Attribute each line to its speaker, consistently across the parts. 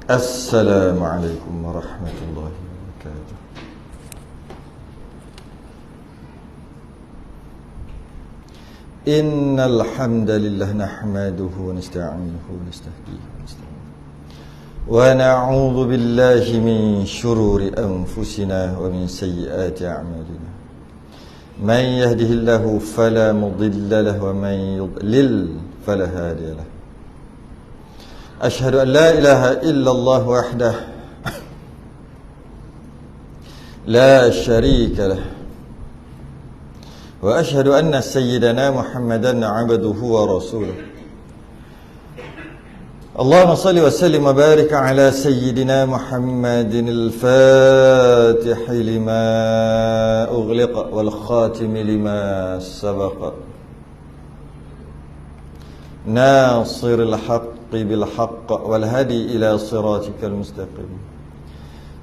Speaker 1: Assalamualaikum warahmatullahi wabarakatuh. Innal hamdalillah nahmaduhu wa nasta'inuhu wa nastahdihi wa nastaghfiruh. Wa na'udzu billahi min shururi anfusina wa min sayyiati a'malina. Man yahdihillahu fala mudilla lahu wa man yudlil fala hadiya lahu. أشهد أن لا إله إلا الله وحده لا شريك له وأشهد أن سيدنا محمدا عبده ورسوله اللهم صل وسلم وبارك على سيدنا محمد الفاتح لما أغلق والخاتم لما سبق ناصر الحق بالحق والهدي إلى صراطك المستقيم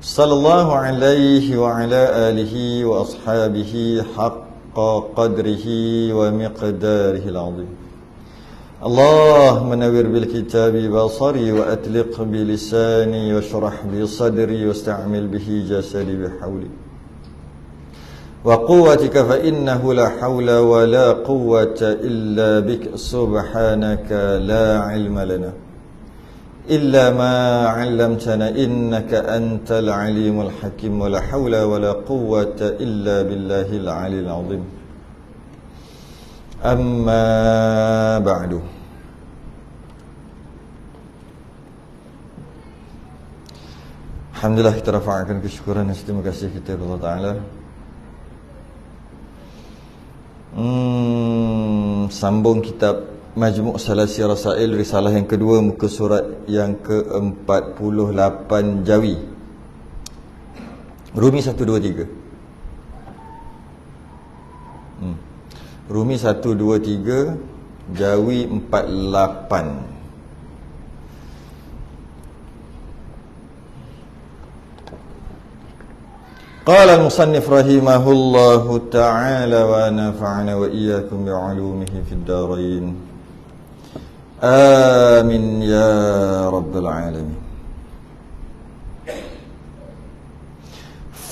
Speaker 1: صلى الله عليه وعلى آله وأصحابه حق قدره ومقداره العظيم اللهم نور بالكتاب بصري وأطلق بلساني واشرح بصدري واستعمل به جسدي بحولي وقوتك فإنه لا حول ولا قوة إلا بك سبحانك لا علم لنا إلا ما علمتنا إنك أنت العليم الحكيم ولا حول ولا قوة إلا بالله العلي العظيم أما بعد Alhamdulillah, kita rafa'akan kesyukuran dan terima kasih kita kepada Allah Ta'ala. Sambung kitab Majmu' Salasi Rasail, risalah yang kedua, muka surat yang ke-48 Jawi, Rumi 123. Rumi 123, Jawi 48. Qala al-musannif rahimahullahu ta'ala wa nafa'ana wa iyyakum bi'ulumihi fid dharain. Amin ya rabbal alamin.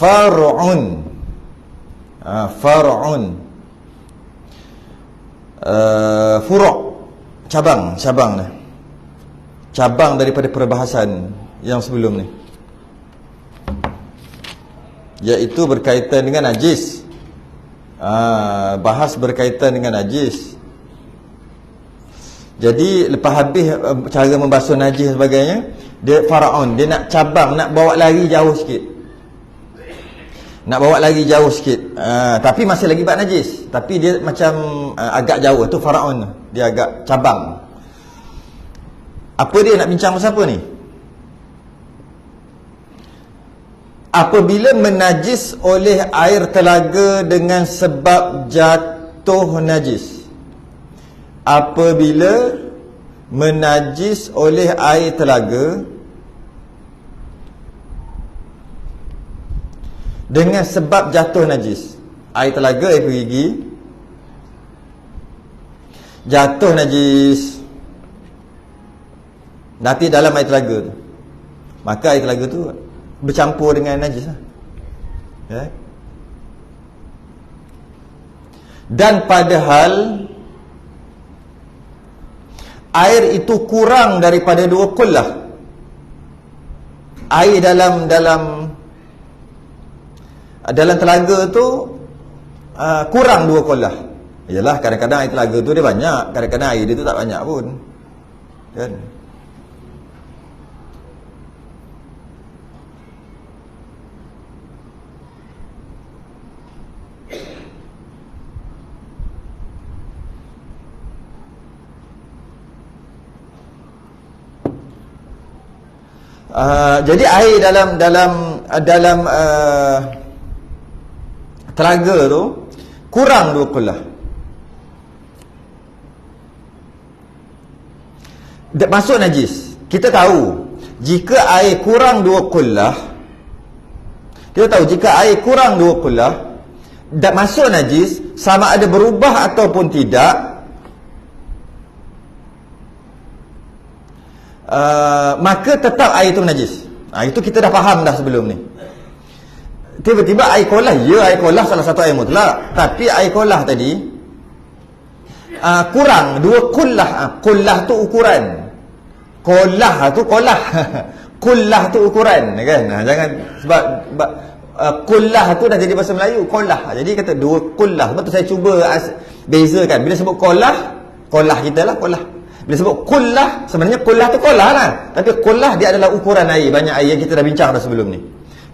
Speaker 1: Far'un. Far'un. Furu', cabang dah. Cabang daripada perbahasan yang sebelum ni, iaitu berkaitan dengan najis. Bahas berkaitan dengan najis. Jadi lepas habis cara membasuh najis sebagainya, dia faraun, dia nak cabang, nak bawa lari jauh sikit. Tapi masih lagi bab najis, tapi dia macam agak jauh, tu faraun. Dia agak cabang. Apa dia nak bincang pasal apa ni? Apabila menajis oleh air telaga dengan sebab jatuh najis. Apabila menajis oleh air telaga dengan sebab jatuh najis. Air telaga, air perigi, jatuh najis, nanti dalam air telaga tu, maka air telaga tu bercampur dengan najis lah. Ya? Dan padahal air itu kurang daripada 2 qullah. Air dalam telaga tu kurang 2 qullah. Yalah, kadang-kadang air telaga tu dia banyak, kadang-kadang air dia tu tak banyak pun. Kan? Jadi air dalam telaga tu kurang 2 qullah. Masuk najis. Kita tahu jika air kurang 2 qullah, dan masuk najis, sama ada berubah ataupun tidak, maka tetap air itu najis. Itu kita dah faham dah sebelum ni. Tiba-tiba air kolah, air kolah salah satu air mutlak, tapi air kolah tadi kurang 2 kullah. Kullah tu ukuran. Kolah tu kolah. Kullah tu ukuran, kan? Jangan sebab kullah tu dah jadi bahasa Melayu, kolah. Jadi kata 2 kullah. Sebab tu saya cuba bezakan. Bila sebut kolah kita lah kolah. Bila sebut kullah, sebenarnya kullah tu kolah lah. Tapi kullah dia adalah ukuran air, banyak air yang kita dah bincang dah sebelum ni.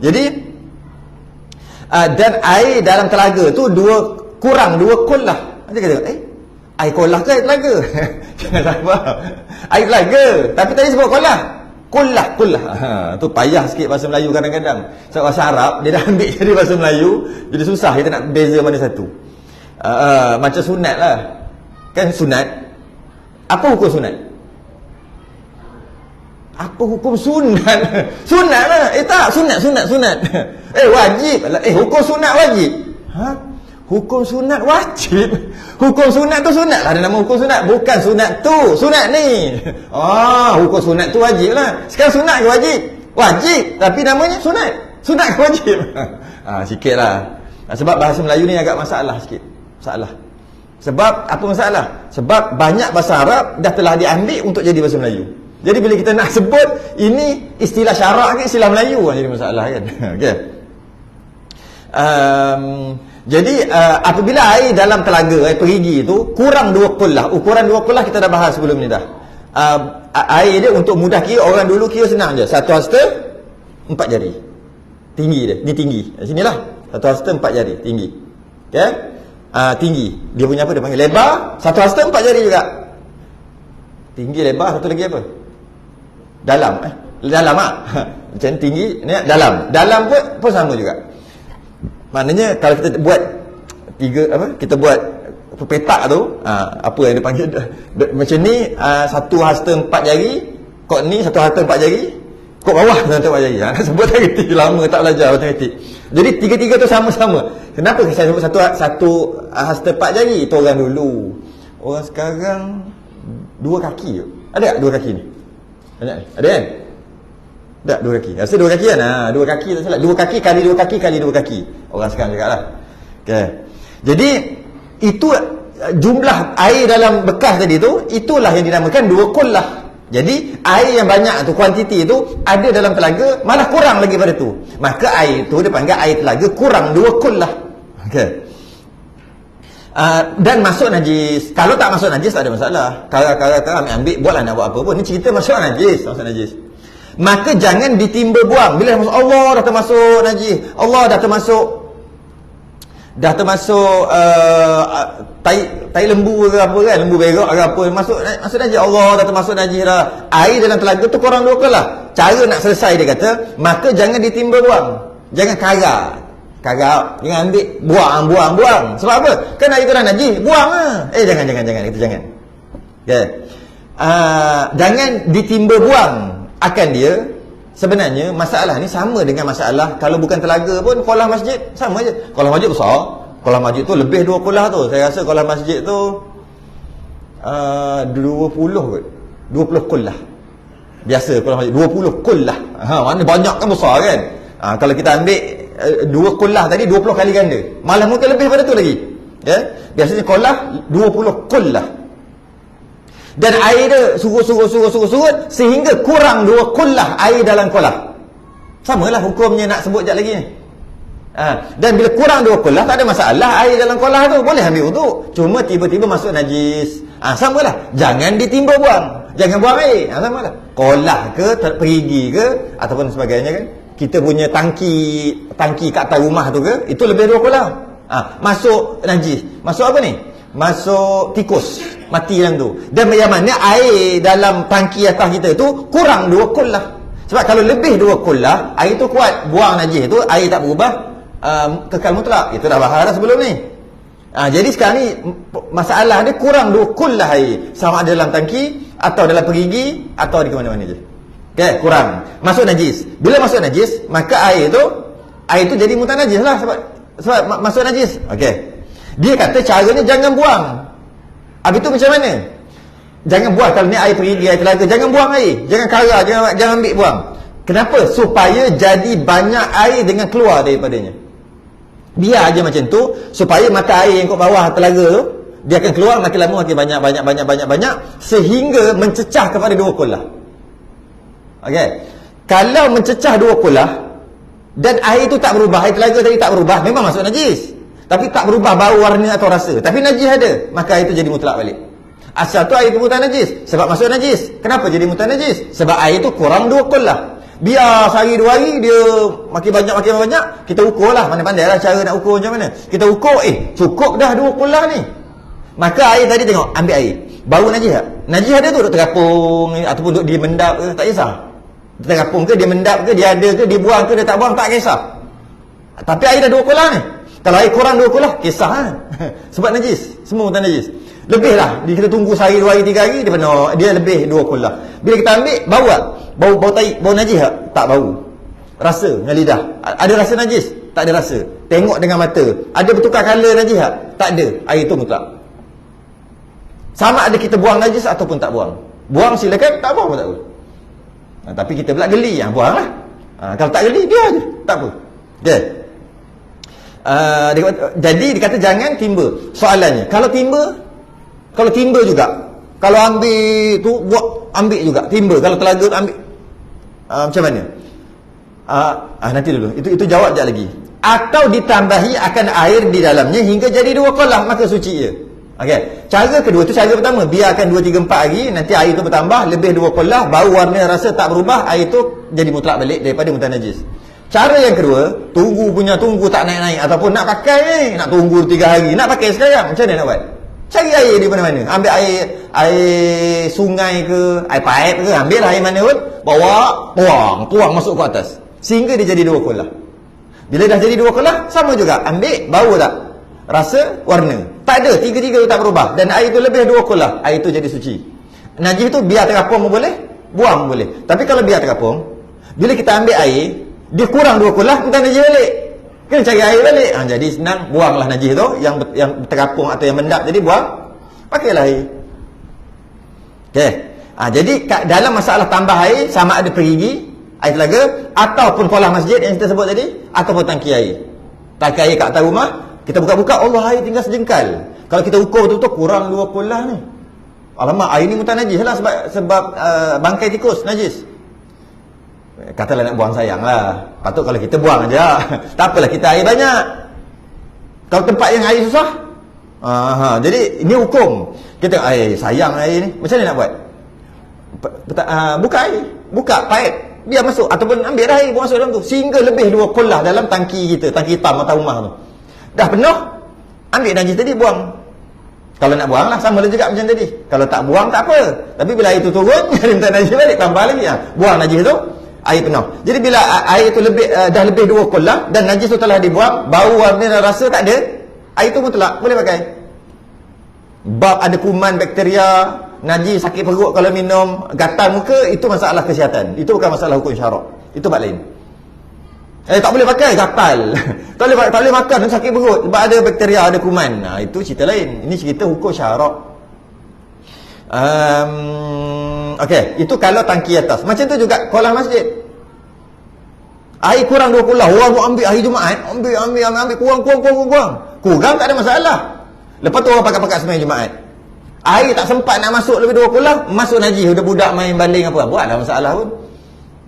Speaker 1: Jadi dan air dalam telaga tu kurang 2 kullah. Dia kata, air kolah ke air telaga? Jangan salah. Air telaga, tapi tadi sebut kolah. Kullah. Tu payah sikit bahasa Melayu kadang-kadang. Sebab bahasa Arab dia dah ambil jadi bahasa Melayu, jadi susah kita nak beza mana satu. Macam sunat lah. Kan sunat. Apa hukum sunat? Apa hukum sunat? Sunat lah. Tak, sunat. Wajib. Hukum sunat wajib. Hukum sunat wajib. Hukum sunat tu sunat lah. Ada nama hukum sunat. Bukan sunat tu. Sunat ni. Hukum sunat tu wajib lah. Sekarang sunat ke wajib? Wajib. Tapi namanya sunat. Sunat ke wajib? Sikit lah. Sebab bahasa Melayu ni agak masalah sikit. Sebab apa masalah? Sebab banyak bahasa Arab dah telah diambil untuk jadi bahasa Melayu. Jadi bila kita nak sebut ini istilah syarak ke istilah Melayu kan jadi masalah kan. Okay. Jadi apabila air dalam telaga, air perigi itu kurang 2 kullah. Ukuran 2 kullah kita dah bahas sebelum ni dah. Air dia untuk mudah kira, orang dulu kira senang je. 1 hasta 4 jari. Tinggi dia, ni tinggi. Sinilah 1 hasta 4 jari tinggi. Okay? Tinggi. Dia punya apa dia panggil? Lebar 1 hasta 4 jari juga. Tinggi, lebar, satu lagi apa? Dalam. Dalam macam tinggi ni dalam. Dalam pun sama juga. Maknanya kalau kita buat kita buat petak tu, apa yang dia panggil macam ni, 1 hasta 4 jari, kod ni 1 hasta 4 jari, kod bawah 1 hasta 4 jari. Sebut tak reti, lama tak belajar matematik. Jadi tiga-tiga tu sama-sama. Kenapa saya sebut 1 hasta 4 jari? Itu orang dulu. Orang sekarang 2 kaki je. Ada tak 2 kaki ni? Banyak ni? Ada kan? Tak, 2 kaki. Rasa 2 kaki kan? 2 kaki tak salah. 2 kaki kali 2 kaki kali 2 kaki. Orang sekarang cakap lah. Okay. Jadi itu jumlah air dalam bekas tadi tu, itulah yang dinamakan 2 kullah. Jadi air yang banyak tu, kuantiti tu ada dalam telaga, malah kurang lagi pada tu. Maka air tu dia panggil air telaga kurang 2 kullah. Okay. Dan masuk najis. Kalau tak masuk najis tak ada masalah. Kalau ambil buatlah nak buat apa pun. Ni cerita masuk najis. Maka jangan ditimba buang. Bila masuk Allah dah termasuk najis. Allah dah termasuk tai lembu ke apa kan, lembu berak ke apa, masuk najis. Allah dah termasuk najis dah. Air dalam telaga tu korang 2 kullah. Cara nak selesai dia kata, maka jangan ditimba buang. Jangan karak, jangan ambil buang. Sebab apa? Kan air tu dah najis, buang lah. Jangan itu jangan. Okay. Jangan ditimba buang. Akan dia sebenarnya masalah ni sama dengan masalah kalau bukan telaga pun kolam masjid sama je. Kolam masjid besar, kolam masjid tu lebih 2 kullah tu. Saya rasa kolam masjid tu 20 kot. 20 kullah. Biasa kolam masjid 20 kullah. Mana banyak kan besar kan. Kalau kita ambil 2 kullah tadi 20 kali ganda. Malah mungkin lebih pada tu lagi. Ya. Biasanya kolah 20 kullah. Dan air dia surut sehingga kurang 2 kullah air dalam kolah. Samalah hukumnya nak sebut sekejap lagi ni. Dan bila kurang 2 kullah tak ada masalah air dalam kolah tu, boleh ambil wuduk. Cuma tiba-tiba masuk najis. Samalah, jangan ditimba buang. Jangan buang air. Samalah. Kolah ke, perigi ke ataupun sebagainya kan. Kita punya tangki kat atas rumah tu ke, itu lebih 2 kullah. Masuk najis. Masuk apa ni? Masuk tikus mati dalam tu. Dan yang mana air dalam tangki atas kita tu kurang 2 kullah. Sebab kalau lebih 2 kullah, air tu kuat. Buang najis tu, air tak berubah, kekal mutlak. Itu dah bahas dah sebelum ni. Jadi sekarang ni masalah dia kurang 2 kullah air, sama ada dalam tangki atau dalam perigi atau di mana-mana je. Okay, kurang. Masuk najis. Bila masuk najis, maka air tu jadi mutanajis lah sebab masuk najis. Okay. Dia kata caranya jangan buang. Habis tu macam mana? Jangan buang. Kalau ni air perigi, air telaga, jangan buang air. Jangan kara, jangan ambil buang. Kenapa? Supaya jadi banyak air dengan keluar daripadanya. Biar aja macam tu, supaya mata air yang kat bawah telaga tu, dia akan keluar makin lama makin banyak, sehingga mencecah kepada dua kulah. Okey. Kalau mencecah dua kulah dan air itu tak berubah, air telaga tadi tak berubah, memang masuk najis. Tapi tak berubah bau, warna atau rasa. Tapi najis ada, maka air itu jadi mutlak balik. Asal tu air itu mutlak najis, sebab masuk najis. Kenapa jadi mutlak najis? Sebab air itu kurang dua kulah. Biar sehari dua hari dia makin banyak, kita ukur lah, pandai-pandai lah cara nak ukur macam mana. Kita ukur, cukup dah dua kulah ni. Maka air tadi tengok, ambil air. Bau najis tak? Najis ada tu, duk terkapung ataupun duk dia mendap ke, tak kisah. Dia terkapung ke, dia mendap ke, dia ada ke, dia buang ke, dia tak buang, tak kisah. Tapi air dah dua kulah ni. Kalau air kurang dua kulah, kisah kan? Sebab najis, semua tak najis. Lebih lah, kita tunggu sehari, dua hari, tiga hari, dia lebih dua kulah. Bila kita ambil, bau tak? Bau tai, bau najis tak? Tak bau. Rasa dengan lidah. Ada rasa najis? Tak ada rasa. Tengok dengan mata. Ada bertukar color najis tak? Tak ada. Air itu mutlak. Sama ada kita buang najis ataupun tak buang. Buang silakan, tak buang pun tak apa. Tapi kita pula geli, buanglah. Kalau tak geli, biar je. Tak apa. Okay. Jadi dikata jangan timba. Soalannya, kalau timba juga, kalau ambil tu buat, ambil juga timba. Kalau telaga tu ambil, macam mana? Nanti dulu, itu jawab sekejap lagi. Atau ditambahi akan air di dalamnya hingga jadi dua kolam, maka suci je. Okey. Cara kedua tu, cara pertama, biarkan 2, 3, 4 hari, nanti air tu bertambah lebih dua kolam, bau, warna, rasa tak berubah, air tu jadi mutlak balik daripada mutlak najis. Cara yang kedua, tunggu tak naik-naik, ataupun nak pakai nak tunggu 3 hari, nak pakai sekarang, macam mana nak buat? Cari air di mana-mana. Ambil air sungai ke, air paip ke, ambil air mana pun, bawa, tuang masuk ke atas, sehingga dia jadi dua kolah. Bila dah jadi dua kolah, sama juga, ambil, bau tak? Rasa, warna, tak ada, tiga-tiga tu tak berubah, dan air tu lebih dua kolah, air tu jadi suci. Najis tu biar terapung pun boleh, buang pun boleh. Tapi kalau biar terapung, bila kita ambil air, dia kurang dua kolah, kita najis balik, kena cari air balik. Jadi senang, buanglah najis tu yang terapung atau yang mendap, jadi buang, pakailah air. Okey. Jadi dalam masalah tambah air, sama ada perigi, air telaga, ataupun kolah masjid yang kita sebut tadi, ataupun tangki air. Tangki air kat atas rumah, kita buka-buka, Allah, air tinggal sejengkal. Kalau kita ukur betul-betul, kurang dua kolah ni. Alamak, air ni mutan najis lah, sebab bangkai tikus najis. Katalah nak buang, sayang lah. Patut kalau kita buang aja. Tak apalah, kita air banyak. Kalau tempat yang air susah, jadi ini hukum. Kita sayang air ni, macam mana nak buat? Buka air, buka paip, biar masuk, ataupun ambil air, buang masuk dalam tu, sehingga lebih dua kolah dalam tangki kita, tangki hitam atas rumah tu. Dah penuh, ambil najis tadi, buang. Kalau nak buang lah, sama juga macam tadi. Kalau tak buang, tak apa. Tapi bila air tu turun, minta najis balik, tambah lagi. Buang najis tu, air penuh. Jadi bila air tu dah lebih dua kolah, dan najis tu telah dibuang, bau, warna dan rasa tak ada, air tu mutlak, boleh pakai. Bab ada kuman, bakteria, najis, sakit perut kalau minum, gatal muka, itu masalah kesihatan. Itu bukan masalah hukum syarak. Itu bab lain. Tak boleh pakai, gatal. tak boleh makan, sakit perut sebab ada bakteria, ada kuman. Itu cerita lain. Ini cerita hukum syarak. Okey, itu kalau tangki atas. Macam tu juga kolam masjid. Air kurang 2 kolah, orang ambil hari Jumaat, ambil kurang. Kurang tak ada masalah. Lepas tu orang pakat-pakat sembahyang Jumaat. Air tak sempat nak masuk lebih 2 kolah, masuk najis, budak-budak main baling apa. Buatlah masalah pun.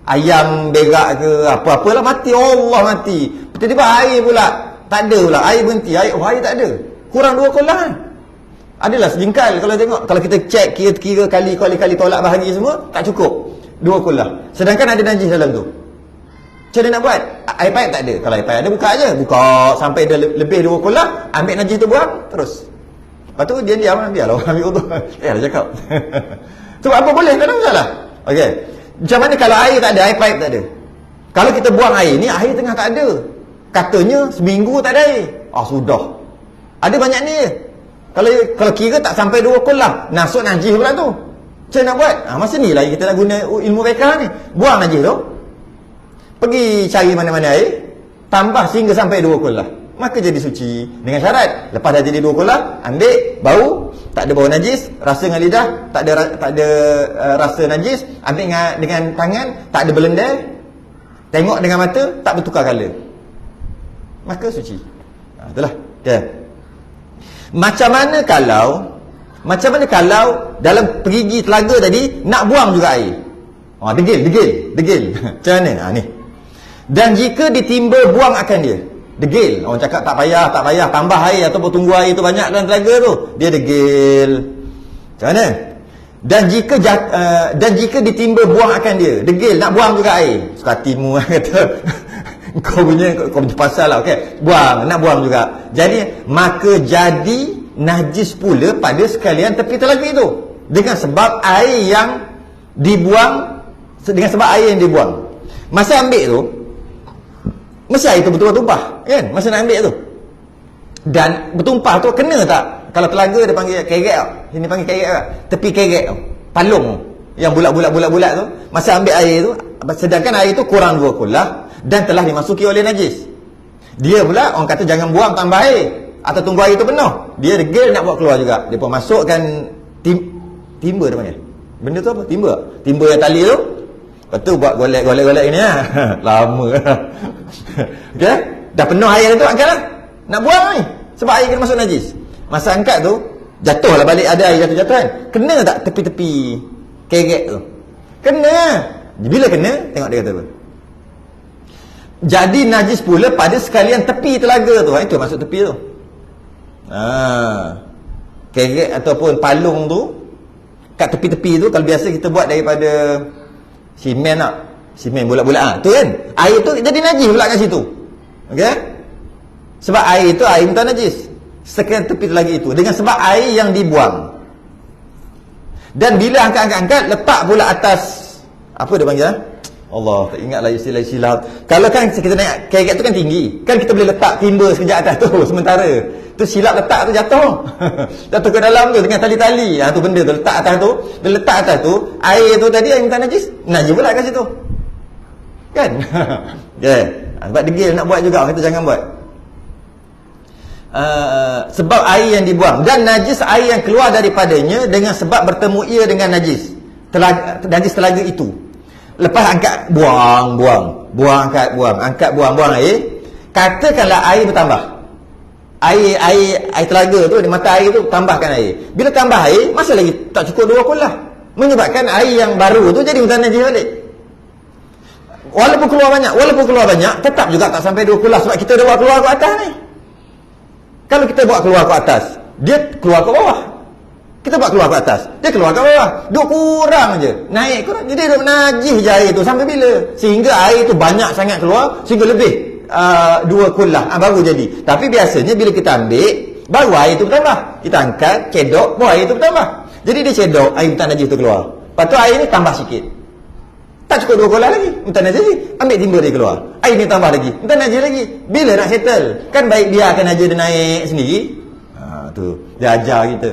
Speaker 1: Ayam berak ke apa-apalah, mati, Allah mati. Tiba-tiba air pula tak ada pula, air berhenti, air tak ada, kurang 2 kolah kan? Adalah sejengkal. Kalau tengok, kalau kita cek kira kali tolak bahagi semua, tak cukup 2 kolah, sedangkan ada najis dalam tu. Macam mana nak buat? Air paip tak ada. Kalau air paip ada, buka je, buka sampai dah lebih 2 kolah, ambil najis tu, buang terus. Lepas tu diam biarlah orang ambil uduk. Dah cakap. Sebab apa boleh, tak ada masalah. Okey. Macam mana kalau air tak ada, air paip tak ada? Kalau kita buang air ni, air tengah tak ada, katanya seminggu tak ada air, sudah. Ada banyak ni. Kalau kira tak sampai 2 kolah, masuk najis pula tu. Macam nak buat? Masa ni lagi kita nak guna ilmu mereka ni. Buang najis tu, pergi cari mana-mana air, tambah sehingga sampai 2 kolah. maka jadi suci. Dengan syarat, lepas dah jadi 2 kullah, ambil bau, tak ada bau najis, rasa dengan lidah, tak ada rasa najis, ambil dengan tangan, tak ada belendar, tengok dengan mata, tak bertukar colour, maka suci. Itulah. Okay. Macam mana kalau dalam perigi telaga tadi nak buang juga air? Degil. Macam mana? Ni. Dan jika ditimba buang akan dia, degil. Orang cakap tak payah tambah air ataupun tunggu air tu banyak dalam telaga tu, dia degil. Macam mana? Dan jika ditimba buang akan dia, degil, nak buang juga air. Suka hatimu kata kau punya pasal lah. Okey, nak buang juga. Jadi maka jadi najis pula pada sekalian tepi telaga itu, dengan sebab air yang dibuang. Masa ambil tu, mesti air tu betul-betul tumpah, kan? Masa nak ambil tu, dan bertumpah tu kena tak? Kalau telaga dia panggil kerek, sini panggil kerek tak? Tepi kerek tu, palung yang bulat-bulat tu, masa ambil air tu, sedangkan air tu kurang 2 kullah dan telah dimasuki oleh najis. Dia pula orang kata jangan buang tambah air atau tunggu air tu penuh. Dia degil nak buat keluar juga. Dia pun masukkan timba dia panggil. Benda tu apa? Timba yang tali tu. Lepas tu buat golek-golek ni lah. Lama. Okay? Dah penuh air tu, angkatlah. Nak buang ni. Sebab air kena masuk najis. Masa angkat tu, jatuhlah balik, ada air jatuh kan. Kena tak tepi-tepi kerek tu? Kena. Bila kena, tengok dia kata apa. Jadi najis pula pada sekalian tepi telaga tu. Itu maksud tepi tu. Kerek ataupun palung tu kat tepi-tepi tu, kalau biasa kita buat daripada simen bulat-bulat tu kan, air tu jadi najis pula kat situ. Okey, sebab air tu air bukan najis sekalian tepi telaga itu, dengan sebab air yang dibuang. Dan bila angkat letak pula atas, apa dia panggil, Allah, tak ingatlah istilah-istilah. Kalau kan kita naik kerek tu kan tinggi, kan kita boleh letak timba sekejap atas tu sementara. Tu silap letak tu jatuh. Jatuh ke dalam tu dengan tali-tali. Tu benda tu letak atas tu. Bila letak atas tu, air tu tadi air minta najis pula kat situ. Kan? Okay. Sebab degil nak buat juga, kita jangan buat. Sebab air yang dibuang dan najis air yang keluar daripadanya dengan sebab bertemu ia dengan najis telaga itu. Lepas angkat buang air. Katakanlah air bertambah, air telaga tu, di mata air tu tambahkan air. Bila tambah air, masih lagi tak cukup 2 kullah, menyebabkan air yang baru tu jadi mutanajis balik. Walaupun keluar banyak, tetap juga tak sampai 2 kullah, sebab kita dah buat keluar ke atas ni. Kalau kita buat keluar ke atas, dia keluar ke bawah. Kita buat keluar ke atas, dia keluar ke bawah. Duk kurang je, naik kurang. Jadi duk najis je air tu. Sampai bila? Sehingga air tu banyak sangat keluar, sehingga lebih 2 kullah baru jadi. Tapi biasanya bila kita ambil, baru air tu bertambah. Kita angkat, cedok, baru air tu bertambah. Jadi dia cedok, air bukan najis tu keluar. Lepas tu air ni tambah sikit, tak cukup 2 kullah lagi, bukan najis lagi. Ambil timba dia keluar, air ni tambah lagi, bukan najis lagi. Bila nak settle? Kan baik biarkan aja dia naik sendiri. Tu dia ajar kita.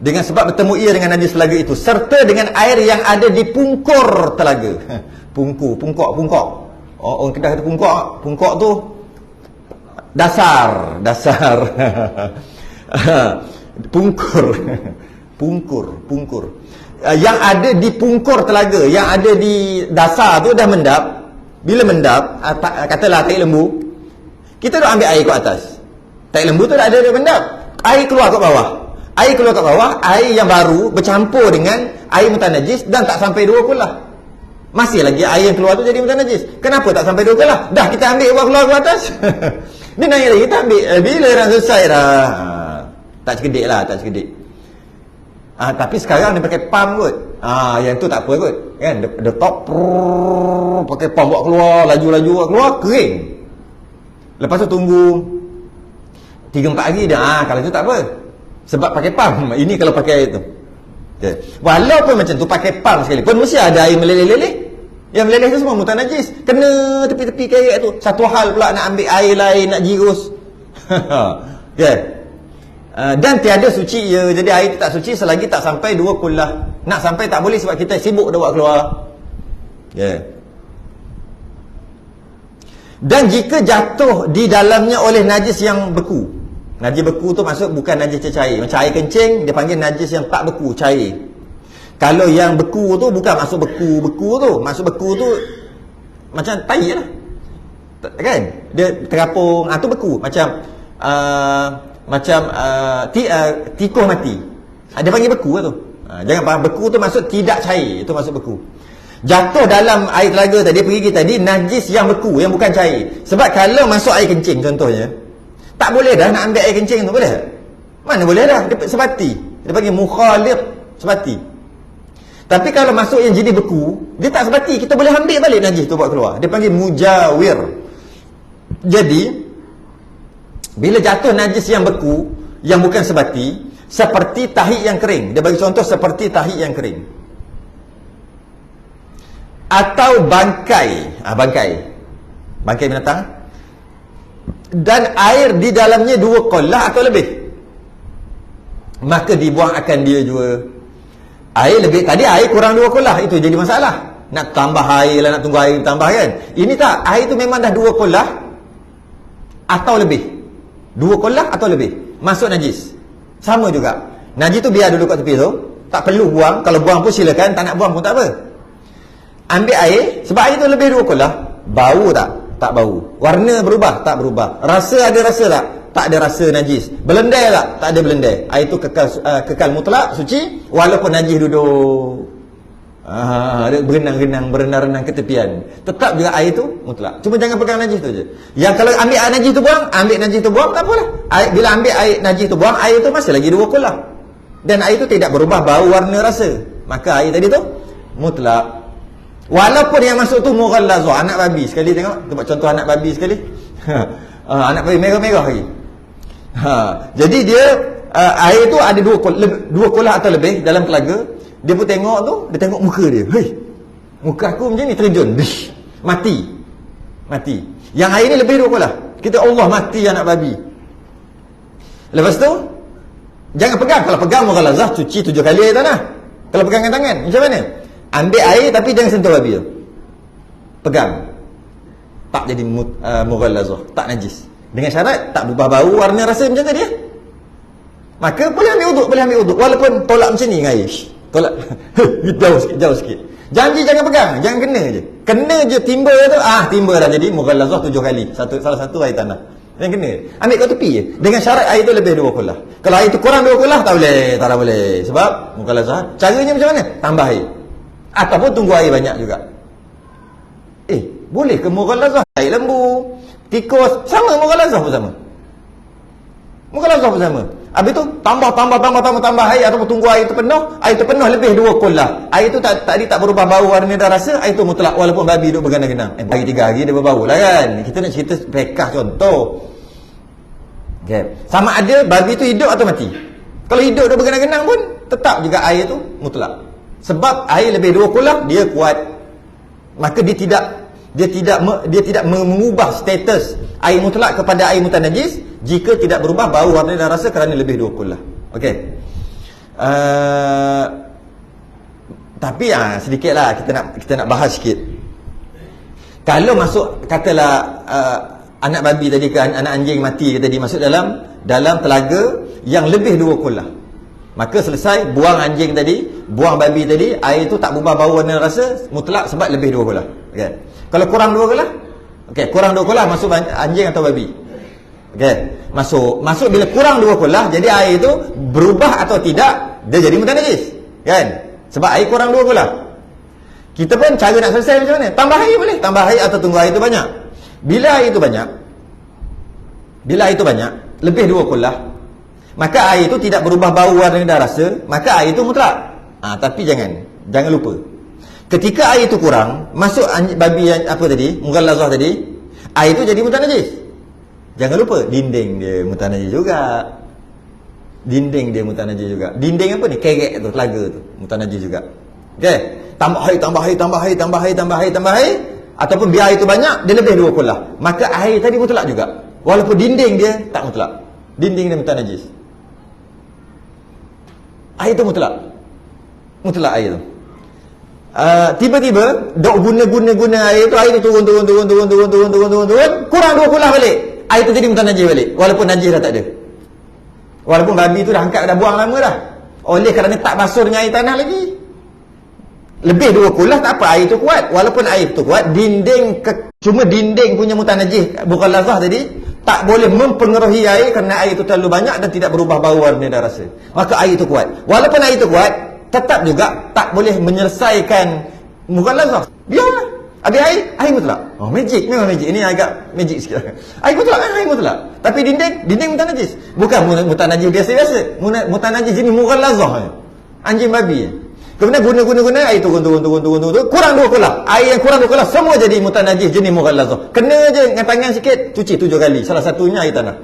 Speaker 1: Dengan sebab bertemu ia dengan najis telaga itu, serta dengan air yang ada di pungkur telaga. Pungkok. Orang Kedah kata pungkok tu dasar. Pungkur. Yang ada di pungkur telaga, yang ada di dasar tu dah mendap. Bila mendap, katalah tahi lembu, kita dah ambil air ke atas. Tahi lembu tu dah ada mendap. Air keluar ke bawah. Air yang baru bercampur dengan air mutanajis dan tak sampai 2 kullah. Masih lagi air yang keluar tu jadi mutanajis. Kenapa tak sampai 2 kullah? Dah kita ambil keluar ke atas. Dia naik lagi, kita ambil. Bila dah selesai dah. Tak cekedik. Tapi sekarang dia pakai pump kot. Yang tu tak apa kot. Kan? Dia top, pakai pump buat keluar, laju buat keluar, kering. Lepas tu tunggu 3-4 hari dah. Kalau tu tak apa, sebab pakai pump. Ini kalau pakai air tu. Okay. Walaupun macam tu pakai pump sekali pun mesti ada air meleleh-leleh. Yang meleleh tu semua mutan najis. Kena tepi-tepi kerek tu. Satu hal pula nak ambil air lain, nak jirus. Okay. Dan tiada suci ia. Jadi air tu tak suci selagi tak sampai 2 kullah. Nak sampai tak boleh sebab kita sibuk dah buat keluar. Okay. Dan jika jatuh di dalamnya oleh najis yang beku. Najis beku tu maksud bukan najis cair. Macam air kencing, dia panggil najis yang tak beku, cair. Kalau yang beku tu bukan maksud beku tu. Maksud beku tu macam tai lah. Kan? Dia terapung, tu beku. Macam tikus mati. Dia panggil beku lah tu. Jangan faham beku tu maksud tidak cair. Itu maksud beku. Jatuh dalam air telaga tadi, pergi tadi, najis yang beku, yang bukan cair. Sebab kalau masuk air kencing contohnya, tak boleh dah nak ambil air kencing tu, boleh tak? Mana boleh dah, dia sebati. Dia panggil mukhalid, sebati. Tapi kalau masuk yang jenis beku, dia tak sebati, kita boleh ambil balik najis tu buat keluar. Dia panggil mujawir. Jadi bila jatuh najis yang beku, yang bukan sebati, seperti tahi yang kering. Dia bagi contoh seperti tahi yang kering. Atau bangkai binatang, dan air di dalamnya 2 qollah atau lebih, maka dibuang akan dia juga. Air lebih, tadi air kurang 2 qollah, itu jadi masalah. Nak tambah air lah, nak tunggu air tambah kan. Ini tak, air tu memang dah 2 qollah atau lebih. 2 qollah atau lebih, masuk najis. Sama juga, najis tu biar dulu kat tepi tu, tak perlu buang. Kalau buang pun silakan, tak nak buang pun tak apa. Ambil air, sebab air tu lebih 2 qollah. Bau tak? Tak bau. Warna berubah? Tak berubah. Rasa ada rasa tak? Tak ada rasa najis. Belendai tak? Tak ada belendai. Air tu kekal mutlak, suci, walaupun najis duduk berenang-renang ke tepian, tetap juga air tu mutlak. Cuma jangan pegang najis tu je. Yang kalau ambil air najis tu buang, tak apalah. Bila ambil air najis tu buang, air tu masih lagi 2 qollah. Dan air tu tidak berubah bau, warna, rasa. Maka air tadi tu mutlak. Walaupun yang masuk tu mughallazah, anak babi sekali, tengok, buat contoh anak babi sekali. Anak babi merah-merah lagi. Jadi dia air tu ada 2 qollah atau lebih dalam telaga. Dia pun tengok tu, dia tengok muka dia. Hei, muka aku macam ni, terjun. Mati. Yang air ni lebih 2 qollah. Kita Allah, mati anak babi. Lepas tu jangan pegang. Kalau pegang mughallazah, cuci 7 kali air tanah. Kalau pegang dengan tangan, macam mana? Ambil air tapi jangan sentuh babi tu. Pegang. Tak jadi mughallazah, tak najis. Dengan syarat tak berubah bau, warna, rasa macam tadi. Maka boleh ambil uduk, walaupun tolak macam ni dengan air. Tolak. jauh sikit. Janji jangan pegang, jangan kena je. Kena je timba tu, timba dah jadi mughallazah 7 kali. Salah satu air tanah. Jangan kena. Ambil kat tepi je. Dengan syarat air tu lebih 2 qollah. Kalau air tu kurang 2 qollah, tak boleh. Sebab mughallazah. Caranya macam mana? Tambah air. Ataupun tunggu air banyak juga. Boleh ke mughallazah? Air lembu, tikus, sama mughallazah pun sama. Habis tu tambah air, ataupun tunggu air tu penuh lebih 2 qollah. Air tu tadi tak berubah bau, warna dan rasa, air tu mutlak walaupun babi duduk bergenang-genang. Hari 3 hari dia berbau lah kan. Kita nak cerita pekah contoh. Okay. Sama ada babi tu hidup atau mati. Kalau hidup dia bergenang-genang pun tetap juga air tu mutlak. Sebab air lebih 2 qollah, dia kuat. Maka dia tidak mengubah status air mutlak kepada air mutanajis jika tidak berubah bau, warna dan rasa kerana lebih 2 qollah. Okey. Tapi sedikitlah kita nak bahas sikit. Kalau masuk, katalah anak babi tadi ke anak anjing mati tadi masuk dalam telaga yang lebih 2 qollah. Maka selesai buang anjing tadi, buang babi tadi, air tu tak berubah bau, warna, rasa, mutlak sebab lebih 2 qollah. Okey. Kalau kurang 2 qollah, kurang 2 qollah masuk anjing atau babi. Masuk bila kurang 2 qollah, jadi air itu berubah atau tidak, dia jadi mutanajis. Kan? Sebab air kurang 2 qollah. Kita pun cara nak selesai macam mana? Tambah air boleh, tambah air atau tunggu air itu banyak. Bila air itu banyak, lebih 2 qollah, maka air itu tidak berubah bau, warna dan rasa, maka air itu mutlak. Tapi jangan lupa, ketika air itu kurang, masuk babi yang mughallazah tadi, air itu jadi mutanajis. Jangan lupa dinding dia mutanajis juga. Dinding apa ni? Kerek tu, telaga tu mutanajis juga. Okey, tambah air, ataupun biar air itu banyak, dia lebih 2 qollah, maka air tadi mutlak juga. Walaupun dinding dia tak mutlak. Dinding dia mutanajis. Air itu mutlak air tu. Tiba-tiba dok guna air tu turun, kurang 2 kulah balik, air tu jadi mutanajis balik, walaupun najis dah tak ada, walaupun babi tu dah angkat, dah buang lama dah, oleh kerana tak basuh dengan air tanah lagi. Lebih 2 kulah tak apa, air tu kuat, walaupun air tu kuat, cuma dinding punya mutanajis mughallazah tadi tak boleh mempengaruhi air, kerana air tu terlalu banyak dan tidak berubah bau, warna dan rasa, maka air tu kuat. Walaupun air tu kuat, tetap juga tak boleh menyelesaikan mughallazah. Biarlah. Habis air mutlak. Oh, magic, memang magic. Ini agak magic sikit. Air mutlak. Tapi dinding mutanajis. Bukan mutanajis biasa-biasa. Mutanajis jenis mughallazah. Anjing babi. Kemudian guna air turun, kurang 2 kulah. Air yang kurang 2 kulah semua jadi mutanajis jenis mughallazah. Kena je dengan tangan sikit, cuci 7 kali. Salah satunya air tanah.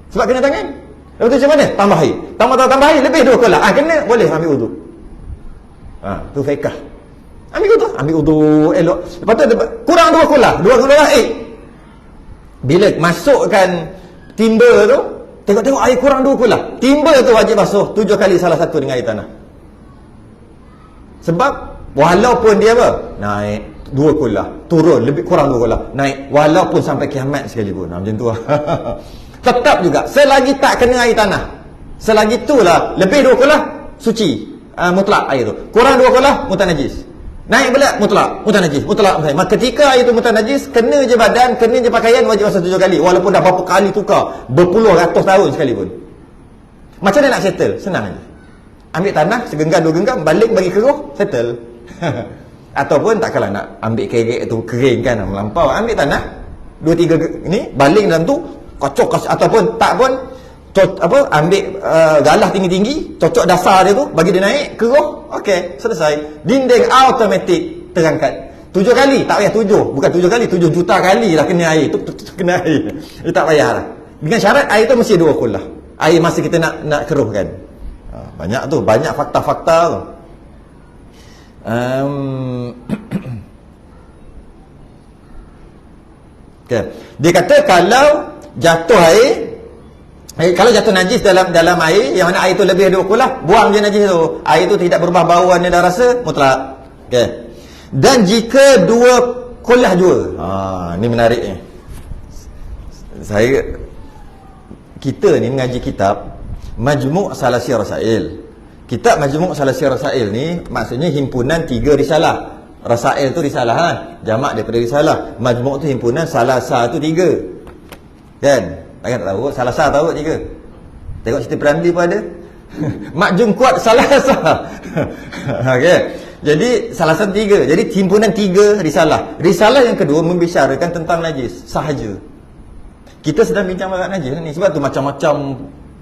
Speaker 1: Sebab kena tangan. Lepas tu macam mana? Tambah air. Tambah air lebih 2 kulah. Kena, boleh ambil wuduk. Tu fiqh. Ambil wuduk elok. Lepas tu kurang 2 kulah. 2 kulah air. Bila masukkan timba tu, tengok air kurang 2 kulah. Timba tu wajib basuh 7 kali, salah satu dengan air tanah. Sebab walaupun dia apa? Naik 2 kulah, turun lebih kurang 2 kulah, naik, walaupun sampai kiamat sekalipun. Macam tu lah. Tetap juga selagi tak kena air tanah, selagi itulah lebih 2 kulah suci, mutlak air tu. Kurang 2 kulah mutanajis. Naik pula mutanajis. Maka ketika air tu mutanajis, kena je badan, kena je pakaian, wajib basuh 7 kali, walaupun dah berapa kali tukar, berpuluh ratus tahun sekalipun. Macam mana nak settle? Senang je. Ambil tanah segenggam 2 genggam, balik bagi keruh, settle. Ataupun tak kalah nak ambil kerek tu kering kan, melampau, ambil tanah 2-3 ni, balik dalam tu, kocok, ataupun tak pun ambil galah tinggi-tinggi, cocok dasar dia tu, bagi dia naik, keruh, okey, selesai. Dinding automatik terangkat. 7 kali, tak payah 7, bukan 7 kali, 7 juta kali lah kena air tu, kena air. Dia tak payah lah. Dengan syarat air tu mesti 2 kulah. Air masa kita nak keruhkan. Banyak tu, banyak fakta-fakta tu. Okay. Dia kata kalau jatuh kalau jatuh najis dalam air, yang mana air tu lebih 2 kulah, buang je najis tu. Air tu tidak berubah bau, warna dan rasa, mutlak. Okay. Dan jika 2 kulah jua, ni menarik ni. Kita ni mengaji kitab Majmu' Salasi Rasail. Kitab Majmu' Salasi Rasail ni maksudnya himpunan 3 risalah. Rasail tu risalah kan, jamak daripada risalah. Majmu' tu himpunan, salasa tu 3. Kan? Takkan tak tahu, salasa tahu 3. Tengok cerita Piramli pun ada. Makjum kuat salasa. Okey. Jadi salasa 3. Jadi himpunan 3 risalah. Risalah yang kedua membicarakan tentang najis sahaja. Kita sedang bincang pasal najis ni, sebab tu macam-macam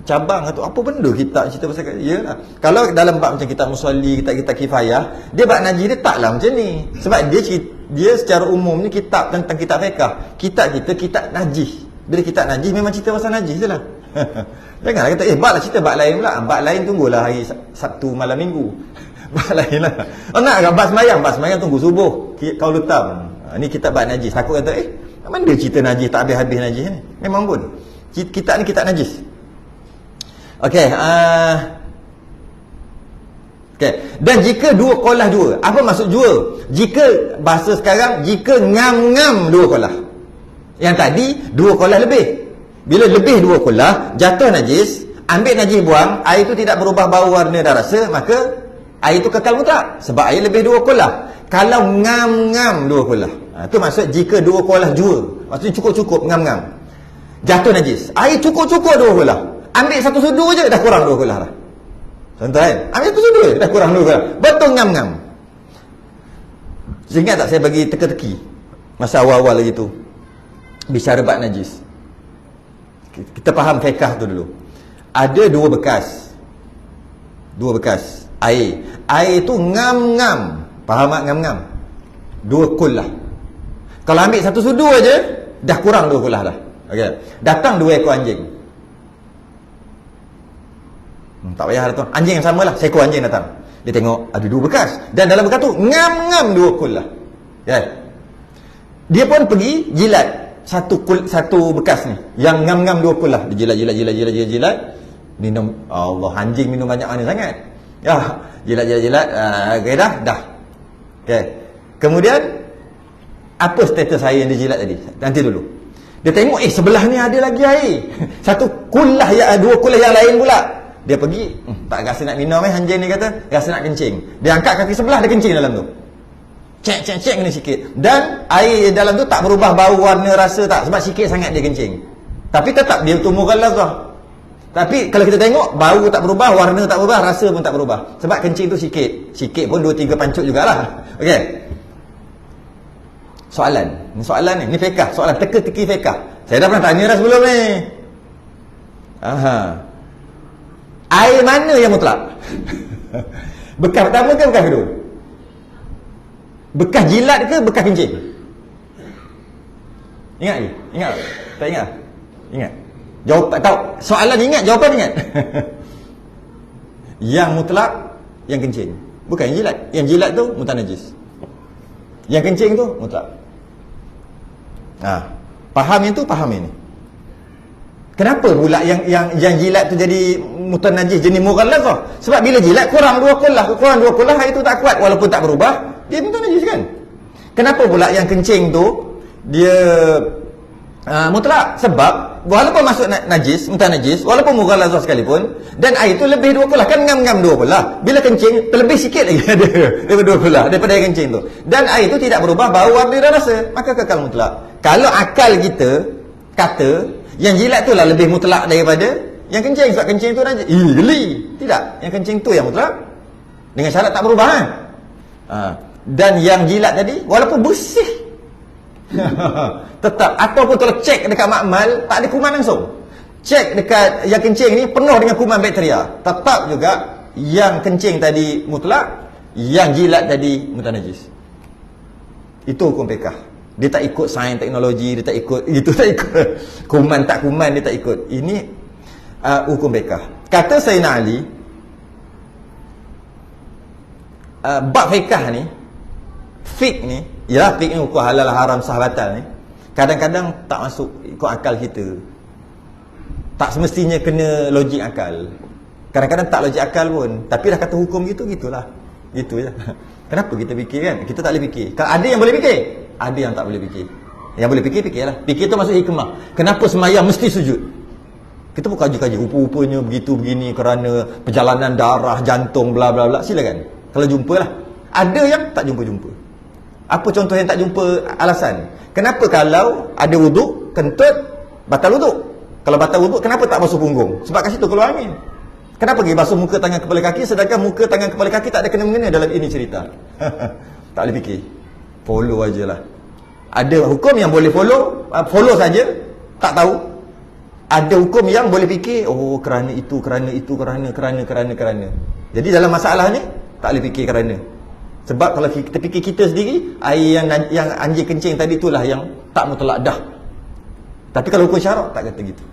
Speaker 1: cabang atau apa benda kita cerita pasal yalah. Kalau dalam bab macam kitab musalli, kitab kifayah, dia bab najis dia taklah macam ni. Sebab dia secara umumnya kitab tentang kitab fiqh. Kitab kita kitab najis. Bila kitab najis memang cerita pasal najis jelah. Janganlah kata baklah cerita bab lain pula. Bab lain tunggulah hari Sabtu malam Minggu. Bab lain lah. Nak bab sembahyang tunggu subuh. Kau lutam. Ni kitab bab najis. Takut kata mana cerita najis tak habis-habis najis ni. Memang pun kitab ni kitab najis. Okey, dan jika 2 kulah jua, apa maksud jua? Jika bahasa sekarang, jika ngam-ngam 2 kulah. Yang tadi 2 kulah lebih. Bila lebih 2 kulah, jatuh najis, ambil najis buang, air itu tidak berubah bau, warna dan rasa, maka air itu kekal mutlak sebab air lebih 2 kulah. Kalau ngam-ngam 2 kulah, itu maksud jika 2 kulah jua, maksudnya cukup-cukup ngam-ngam. Jatuh najis, air cukup-cukup 2 kulah. Ambil satu sudu je dah kurang 2 kulah dah. Contoh kan? Ambil satu sudu je dah kurang 2 kulah. Betul ngam-ngam. Ingat tak saya bagi teka-teki masa awal-awal lagi tu bicara bab najis. Kita faham fiqh tu dulu. Ada 2 bekas. 2 bekas air. Air tu ngam-ngam. Faham tak ngam-ngam? 2 kulah. Kalau ambil satu sudu aja dah kurang 2 kulah dah. Okey. Datang 2 ekor anjing. Tak payah tu. Anjing yang samalah, seekor anjing datang. Dia tengok ada 2 bekas dan dalam bekas tu ngam-ngam 2 kulah. Kan? Dia pun pergi jilat satu bekas ni yang ngam-ngam 2 kulah. Dia jilat. Minum, Allah, anjing minum banyak mana sangat. Ya, jilat. Okay, dah. Okay. Kemudian apa status air yang dia jilat tadi? Nanti dulu. Dia tengok, sebelah ni ada lagi air. Satu kulah, dua kulah yang lain pula. Dia pergi, tak rasa nak minum anjing ni kata, rasa nak kencing. Dia angkat kaki sebelah, dia kencing dalam tu. Cek ni sikit. Dan air dalam tu tak berubah bau, warna, rasa tak. Sebab sikit sangat dia kencing. Tapi tetap dia tumbuh galazah. Tapi kalau kita tengok, bau tak berubah, warna tak berubah, rasa pun tak berubah. Sebab kencing tu sikit. Sikit pun 2-3 pancut jugalah. Okey. Soalan ni fiqh, soalan teka-teki fiqh. Saya dah pernah tanya dah sebelum ni. Air mana yang mutlak? Bekas pertama ke bekas kedua? Bekas jilat ke bekas kencing? Ingat ke? Ingat? Tak ingat? Ingat. Jawab tahu. Soalan ingat, jawapan ingat. Yang mutlak yang kencing. Bukan yang jilat. Yang jilat tu mutanajis. Yang kencing tu mutlak. Faham yang tu, faham ini. Kenapa pula yang jilat tu jadi mutanajis, jenis mughallazah? Sebab bila jilat kurang dua kulah air tu tak kuat, walaupun tak berubah, dia mutanajis kan? Kenapa pula yang kencing tu dia mutlak? Sebab walaupun masuk najis, mutanajis, walaupun mughallazah sekalipun, dan air tu lebih dua kulah, kan ngam-ngam dua kulah. Bila kencing terlebih sikit lagi ada daripada dua kulah, daripada air kencing tu. Dan air tu tidak berubah bau, warna dan rasa, maka kekal mutlak. Kalau akal kita kata yang jilat tu lah lebih mutlak daripada yang kencing, sebab kencing tu najis. Geli. Tidak, yang kencing tu yang mutlak dengan syarat tak berubah kan? Dan yang jilat tadi walaupun bersih tetap, ataupun kalau cek dekat makmal tak ada kuman langsung, cek dekat yang kencing ni penuh dengan kuman bakteria, tetap juga yang kencing tadi mutlak, yang jilat tadi mutanajis. Itu hukum fiqh. Dia tak ikut sains teknologi, dia tak ikut itu, tak ikut kuman tak kuman, dia tak ikut. Ini hukum fiqh. Kata Sayyidina Ali, bab fiqh ni, fiqh ni, ialah fiqh ni hukum halal haram sah batal ni, kadang-kadang tak masuk ikut akal kita. Tak semestinya kena logik akal. Kadang-kadang tak logik akal pun, tapi dah kata hukum gitu, gitulah. Gitu je. Kenapa kita fikir kan? Kita tak boleh fikir. Kalau ada yang boleh fikir, ada yang tak boleh fikir. Yang boleh fikir, fikirlah. Fikir tu masuk hikmah. Kenapa sembahyang mesti sujud? Kita pun kaji-kaji, rupa-rupanya begitu begini kerana perjalanan darah, jantung, bla bla bla. Silakan. Kalau jumpalah. Ada yang tak jumpa-jumpa. Apa contoh yang tak jumpa alasan? Kenapa kalau ada wuduk, kentut, batal wuduk? Kalau batal wuduk, kenapa tak basuh punggung? Sebab kat situ keluar angin. Kenapa pergi basuh muka, tangan, kepala kaki, sedangkan muka, tangan, kepala kaki tak ada kena-mengena dalam ini cerita? Tak boleh fikir. Follow ajalah. Ada hukum yang boleh follow, follow saja, tak tahu. Ada hukum yang boleh fikir, oh kerana itu, kerana. Jadi dalam masalah ni tak boleh fikir kerana. Sebab kalau kita fikir kita sendiri, air yang anjing kencing tadi itulah yang tak mutlak dah. Tapi kalau hukum syarak tak kata gitu.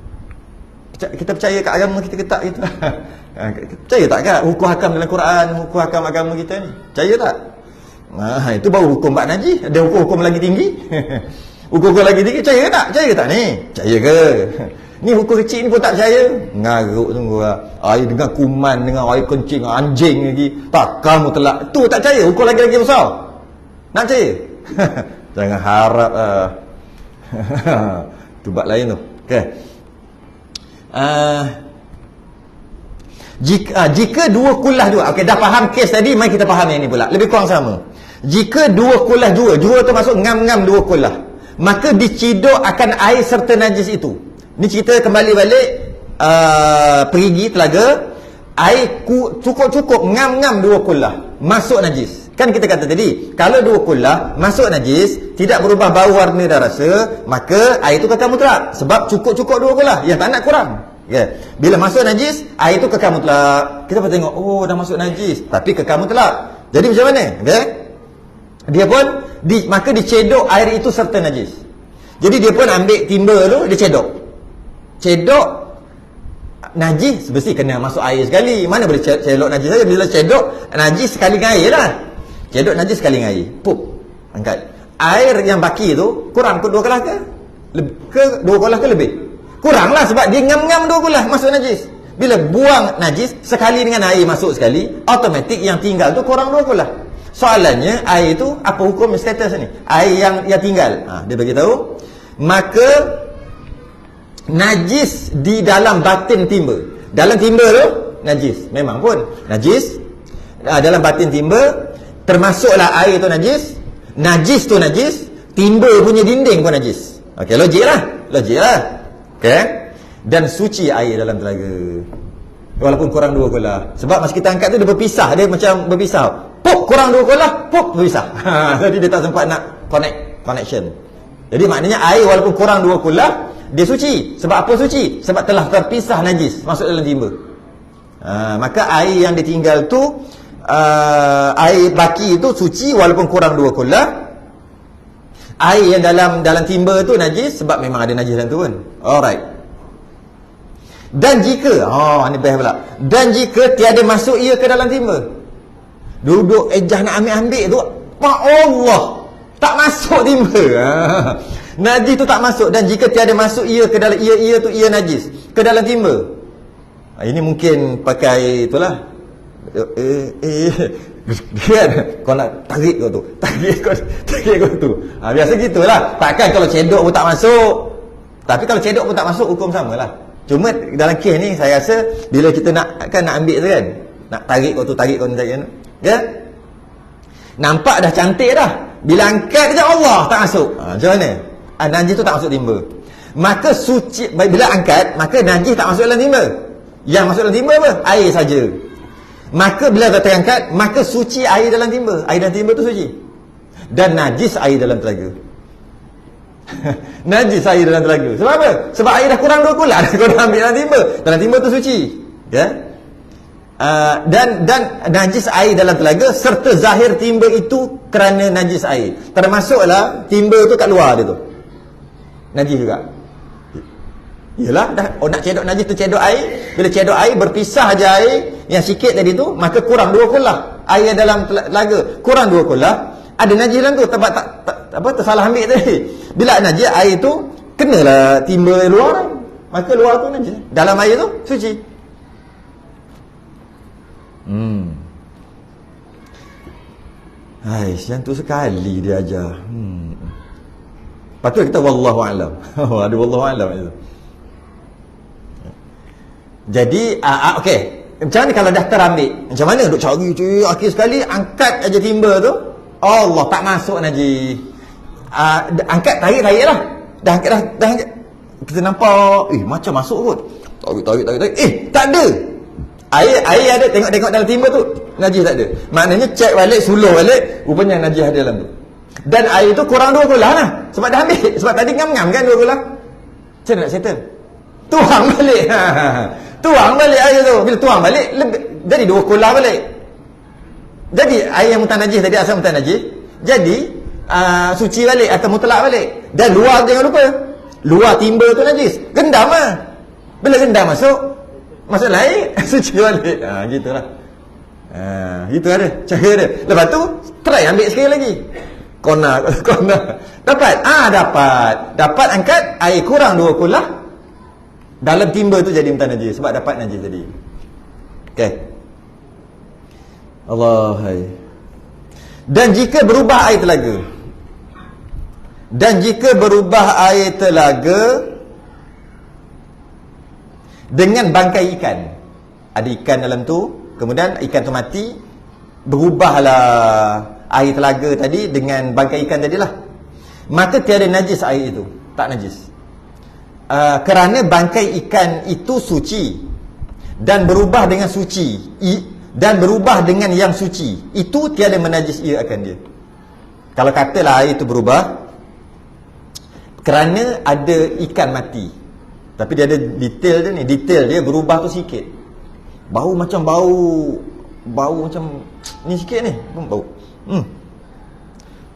Speaker 1: Kita percaya kat agama kita ke tak gitu? Percaya tak kat hukum hakam dalam Quran, hukum hakam agama kita ni? Percaya tak? Itu baru hukum bab najis. Ada hukum-hukum lagi tinggi. Hukum-hukum lagi tinggi, percaya ke tak? Percaya tak ni? Percaya ke? Ni hukum kecil ni pun tak percaya. Ngaruk sungguh lah. Air dengan kuman, dengan air kencing, anjing lagi. Takkan mutlak. Tu tak percaya, hukum lagi-lagi besar. Nak percaya? Jangan harap tu bab lain tu. Okay. Jika dua kulah dua. Okey, dah faham kes tadi, mari kita faham yang ni pula. Lebih kurang sama. Jika dua kulah dua tu masuk ngam-ngam dua kulah, maka diciduk akan air serta najis itu. Ni cerita kembali balik perigi telaga, air cukup-cukup ngam-ngam dua kulah, masuk najis. Kan kita kata tadi, kalau dua kulah masuk najis, tidak berubah bau, warna dan rasa, maka air itu kekal mutlak. Sebab cukup-cukup dua kulah, yang tak nak kurang. Okay. Bila masuk najis, air itu kekal mutlak. Kita pun tengok, oh dah masuk najis, tapi kekal mutlak. Jadi macam mana? Okay. Dia pun maka dicedok air itu serta najis. Jadi dia pun ambil timba tu, dia cedok najis, mesti kena masuk air sekali. Mana boleh cedok najis saja? Bila cedok najis sekali dengan air lah. Cedok najis sekali dengan air, pup, angkat. Air yang baki tu kurang ke dua kulah ke? Dua kulah ke lebih? Kurang lah, sebab dia ngam-ngam dua kulah masuk najis. Bila buang najis sekali dengan air masuk sekali, automatik yang tinggal tu kurang dua kulah. Soalannya, air itu apa hukum status ni? Air yang tinggal. Dia bagi tahu, maka najis di dalam batin timba. Dalam timba tu najis, memang pun najis. Dalam batin timba termasuklah air tu najis. Najis tu najis, timba punya dinding pun najis. Okey, logik lah. Okey. Dan suci air dalam telaga, walaupun kurang 2 kolah. Sebab masa kita angkat tu dia berpisah, dia macam berpisah. Pop kurang 2 kolah, pop berpisah. Jadi dia tak sempat nak connection. Jadi maknanya air walaupun kurang 2 kolah, dia suci. Sebab apa suci? Sebab telah terpisah najis masuk dalam timba. Maka air yang ditinggal tu, air baki itu suci walaupun kurang 2 kolah. Air yang dalam timba tu najis sebab memang ada najis dalam tu pun. Alright. Dan jika ni best pula. Dan jika tiada masuk ia ke dalam timba, duduk ejah nak ambil tu, Pak Allah, tak masuk timba. Najis tu tak masuk. Dan jika tiada masuk ia ke dalam ia tu ia najis ke dalam timba. Ini mungkin pakai itulah. Kan kau nak tarik kau tu. Tarik kau tu. Biasa gitulah. Takkan kalau cedok pun tak masuk. Tapi kalau cedok pun tak masuk, hukum samalah. Cuma dalam kes ni saya rasa bila kita nak ambil tu kan, nak tarik kau tu, tarik kau tu, ya? Nampak dah cantik dah. Bila angkat je Allah tak masuk. Macam mana? Najis tu tak masuk timba. Maka suci, bila angkat, maka najis tak masuk dalam timba. Yang masuk dalam timba apa? Air saja. Maka bila dah terangkat, maka suci air dalam timba. Air dalam timba tu suci. Dan najis air dalam telaga. Najis air dalam telaga. Sebab apa? Sebab air dah kurang 2 kolah. Kau dah ambil dalam timba. Dalam timba tu suci. Ya? Dan najis air dalam telaga serta zahir timba itu kerana najis air. Termasuklah timba tu kat luar dia tu, najis juga. Yalah, nak cedok najis tu cedok air. Bila cedok air, berpisah je air yang sikit tadi tu, maka kurang 2 kolah. Air dalam telaga kurang 2 kolah, ada najis dalam tu. Tersalah ambil tadi. Bila najis air tu kenalah timba luar, maka luar tu najis. Dalam air tu suci. Yang tu sekali dia ajar. Patut kita wallahu alam. Ada wallahu alam itu. Jadi okey. Macam mana kalau dah terambil? Macam mana duk cari akhir sekali angkat aja timba tu, Allah tak masuk najis. Angkat tarik lah. Dah angkat. Kita nampak macam masuk kot. Tarik. Tak ada. Air ada, tengok dalam timba tu najis tak ada. Maknanya cek balik, suluh balik, rupanya najis ada dalam tu. Dan air tu kurang 2 kolah lah. Sebab dah ambil. Sebab tadi ngam-ngam kan 2 kolah. Macam mana nak settle? Tuang balik. Tuang balik air tu. Bila tuang balik, jadi 2 kolah balik. Jadi air yang mutan najis tadi, asal mutan najis, jadi suci balik atau mutlak balik. Dan luar jangan lupa, luar timba tu najis. Gendam lah. Bila gendam masuk air, suci balik. Gitulah. Gitu ada cara dia. Lepas tu try ambil sekali lagi. Kona. Dapat angkat air kurang 2 kolah. Dalam timba tu jadi mutan najis sebab dapat najis tadi. Okey. Allah hai. Dan jika berubah air telaga dengan bangkai ikan. Ada ikan dalam tu, kemudian ikan tu mati, berubahlah air telaga tadi dengan bangkai ikan tadilah. Maka tiada najis air itu, tak najis. Kerana bangkai ikan itu suci dan berubah dengan yang suci, itu tiada menajis ia akan dia. Kalau katalah air itu berubah kerana ada ikan mati, tapi dia ada detail dia berubah tu sikit. Bau macam ni sikit ni, bau.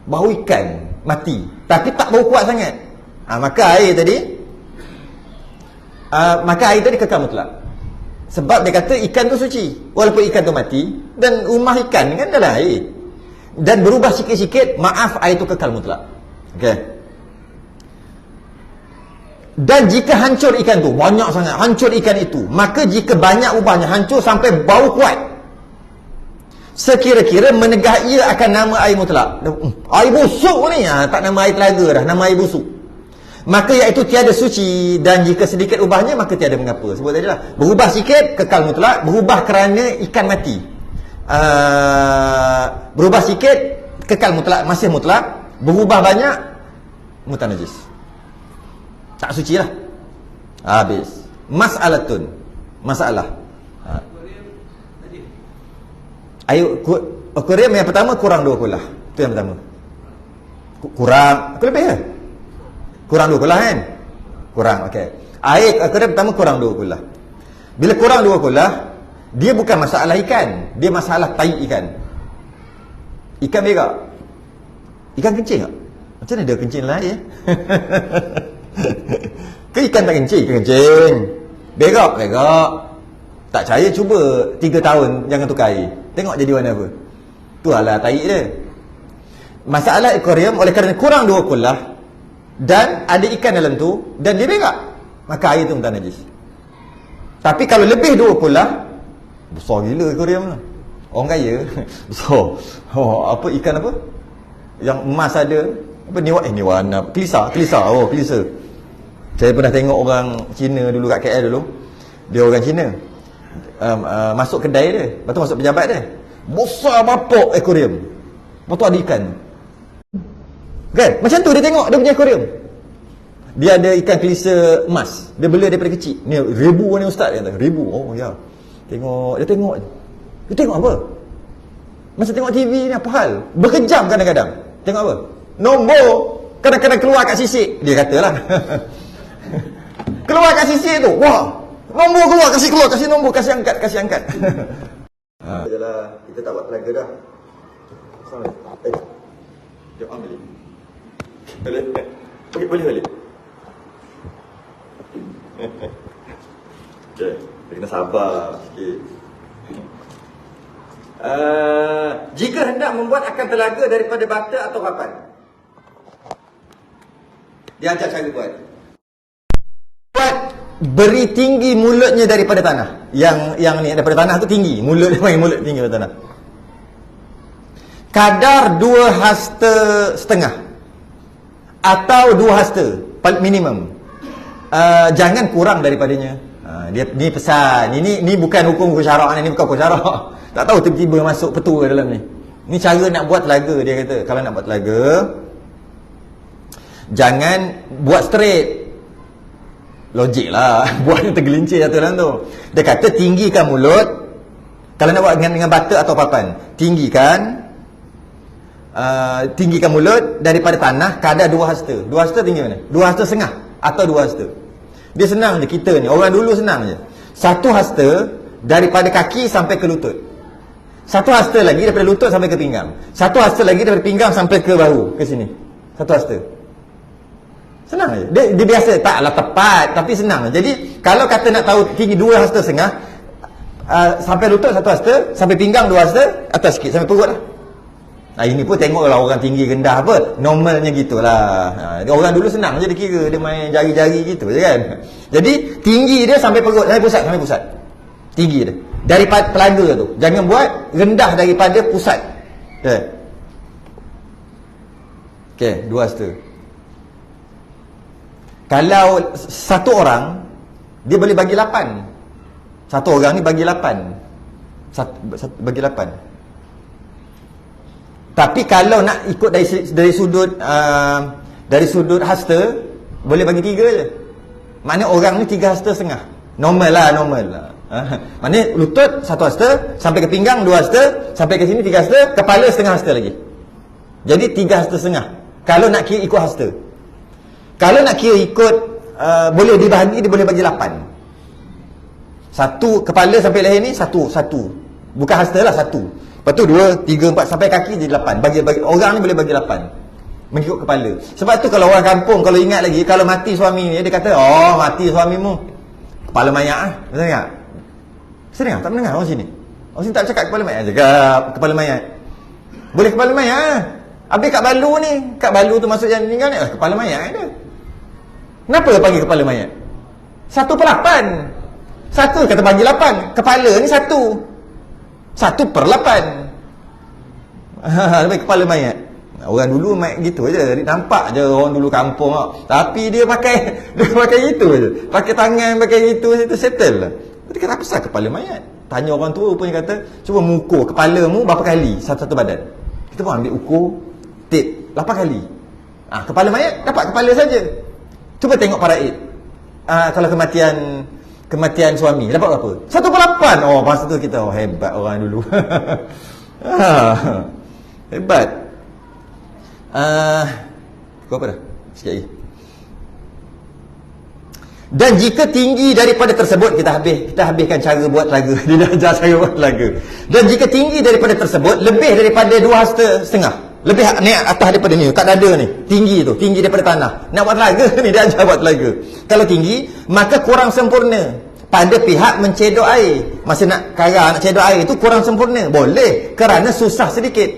Speaker 1: Bau ikan mati, tapi tak bau kuat sangat. Maka air tadi kekal mutlak. Sebab dia kata ikan tu suci, walaupun ikan tu mati, dan rumah ikan kan dalam air, dan berubah sikit-sikit, maaf, air tu kekal mutlak. Okey. Dan jika hancur ikan tu, banyak sangat hancur ikan itu, maka jika banyak ubahnya, hancur sampai bau kuat, sekira-kira menegah ia akan nama air mutlak. Air busuk ni, tak nama air telaga dah, nama air busuk. Maka iaitu tiada suci, dan jika sedikit ubahnya maka tiada mengapa. Sebut tadi lah, berubah sikit kekal mutlak, berubah kerana ikan mati. Berubah sikit kekal mutlak, masih mutlak, berubah banyak mutanajis, tak suci lah. Habis. Masalah. Aquarium yang pertama kurang 2 kulah. Itu yang pertama. Kurang, aku lebih ke? Kurang 2 kulah kan? Kurang, okey. Air aquarium pertama kurang 2 kulah. Bila kurang 2 kulah, dia bukan masalah ikan, dia masalah tai ikan. Ikan berak. Ikan kencing tak? Macam mana dia kencing lah ya? Ke ikan tak kencing? Kencing. Berak. Tak percaya, cuba 3 tahun jangan tukar air. Tengok jadi warna apa. Tu lah tai dia. Masalah aquarium oleh kerana kurang 2 kulah dan ada ikan dalam tu dan dia berak, maka air tu mutanajis. Tapi kalau lebih 2 kulah, besar gila aquarium lah. Orang kaya besar. Apa ikan apa? Yang emas ada. Apa ni warna kelisa. Saya pernah tengok orang Cina dulu kat KL dulu. Dia orang Cina. Masuk kedai dia, lepas tu masuk pejabat dia. Besar bapok aquarium. Lepas tu ada ikan. Kan? Macam tu dia tengok dia punya aquarium. Dia ada ikan kelisa emas. Dia bela daripada kecil. Ni ribu ni ustaz dia kata. Ribu. Oh ya. Dia tengok. Dia tengok apa? Masa tengok TV ni apa hal? Berkejam kadang-kadang. Tengok apa? Nombor kadang-kadang keluar kat sisik. Dia katalah. Keluar kat sisik tu. Wah. Nombor keluar, kasih nombor, kasih angkat. Yalah, kita tak buat telaga dah. Jom ambil. Boleh. Okey, kita kena sabar sikit. Jika hendak membuat akan telaga daripada bata atau papan, dia ajar cara buat. Beri tinggi mulutnya daripada tanah. Yang ni daripada tanah tu tinggi. Mulut tinggi daripada tanah. Kadar 2 hasta setengah atau 2 hasta minimum. Jangan kurang daripadanya. Dia ni pesan. Ini bukan hukum syarak ni, bukan hukum syarak. Tak tahu tiba-tiba masuk petua dalam ni. Ni cara nak buat telaga, dia kata. Kalau nak buat telaga, jangan buat straight. Logik lah. Buatnya tergelincir jatuh dalam tu. Dia kata tinggikan mulut. Kalau nak buat dengan bata atau papan, tinggikan mulut daripada tanah kadar 2 hasta. 2 hasta tinggi mana? 2 hasta setengah atau 2 hasta. Dia senang je kita ni. Orang dulu senang je. 1 hasta daripada kaki sampai ke lutut. 1 hasta lagi daripada lutut sampai ke pinggang. 1 hasta lagi daripada pinggang sampai ke bahu, ke sini. 1 hasta. Senang je. Dia biasa, taklah tepat, tapi senang je. Jadi kalau kata nak tahu tinggi 2 hasta setengah, sampai lutut 1 hasta, sampai pinggang 2 hasta, atas sikit sampai perut lah. Ini pun tengoklah orang tinggi rendah apa, normalnya gitulah. Orang dulu senang je dia kira, dia main jari-jari gitu je kan. Jadi tinggi dia sampai perut, sampai pusat. Tinggi dia daripada telaga tu. Jangan buat rendah daripada pusat. Okey, 2 hasta. Kalau satu orang, dia boleh bagi 8. Satu orang ni bagi 8. Bagi 8. Tapi kalau nak ikut dari sudut hasta, boleh bagi 3 je. Maknanya orang ni 3 hasta setengah. Normal lah. Maknanya lutut 1 hasta, sampai ke pinggang 2 hasta, sampai ke sini 3 hasta, kepala setengah hasta lagi. Jadi 3 hasta setengah. Kalau nak kira ikut hasta. Kalau nak kira ikut boleh dibahagi, dia boleh bagi 8. Satu kepala sampai leher ni satu. Bukan hasta lah, 1. Lepas tu 2, 3, 4 sampai kaki jadi 8. Bagi orang ni boleh bagi 8. Mengikut kepala. Sebab tu kalau orang kampung, kalau ingat lagi, kalau mati suami ni, dia kata, "Oh, mati suamimu. Kepala mayat ah." Betul tak? Sering tak mendengar orang sini. Orang sini tak cakap kepala mayat, cakap kepala mayat. Boleh kepala mayat ah. Habis kat Balu ni, kat Balu tu masuk yang meninggal ni, kepala mayat ada. Kenapa panggil kepala mayat? 1/8. 1 kata bagi 8. Kepala ni 1/8. Lebih kepala mayat. Orang dulu mayat gitu aja. Nampak je orang dulu kampung tak. Tapi dia pakai gitu je. Pakai tangan, pakai gitu, itu settle lah. Tapi kenapa pasal kepala mayat? Tanya orang tua rupanya kata, cuba mengukur kepalamu berapa kali satu-satu badan. Kita pun ambil ukur, tape 8 kali. Kepala mayat dapat kepala saja. Cuba tengok paraid. Kalau kematian suami dapat berapa? 1/8. Oh, masa tu kita hebat orang dulu. Hebat. Kau apa dah? Sikit lagi. Dan jika tinggi daripada tersebut, kita habiskan cara buat telaga. Dia dah ajar cara buat telaga. Dan jika tinggi daripada tersebut lebih daripada 2,5 lebih naik atas daripada ni, kat dada ni, tinggi daripada tanah. Nak buat telaga ni, dia ajar buat telaga. Kalau tinggi, maka kurang sempurna pada pihak mencedok air. Masa nak karang, nak cedok air itu kurang sempurna. Boleh, kerana susah sedikit.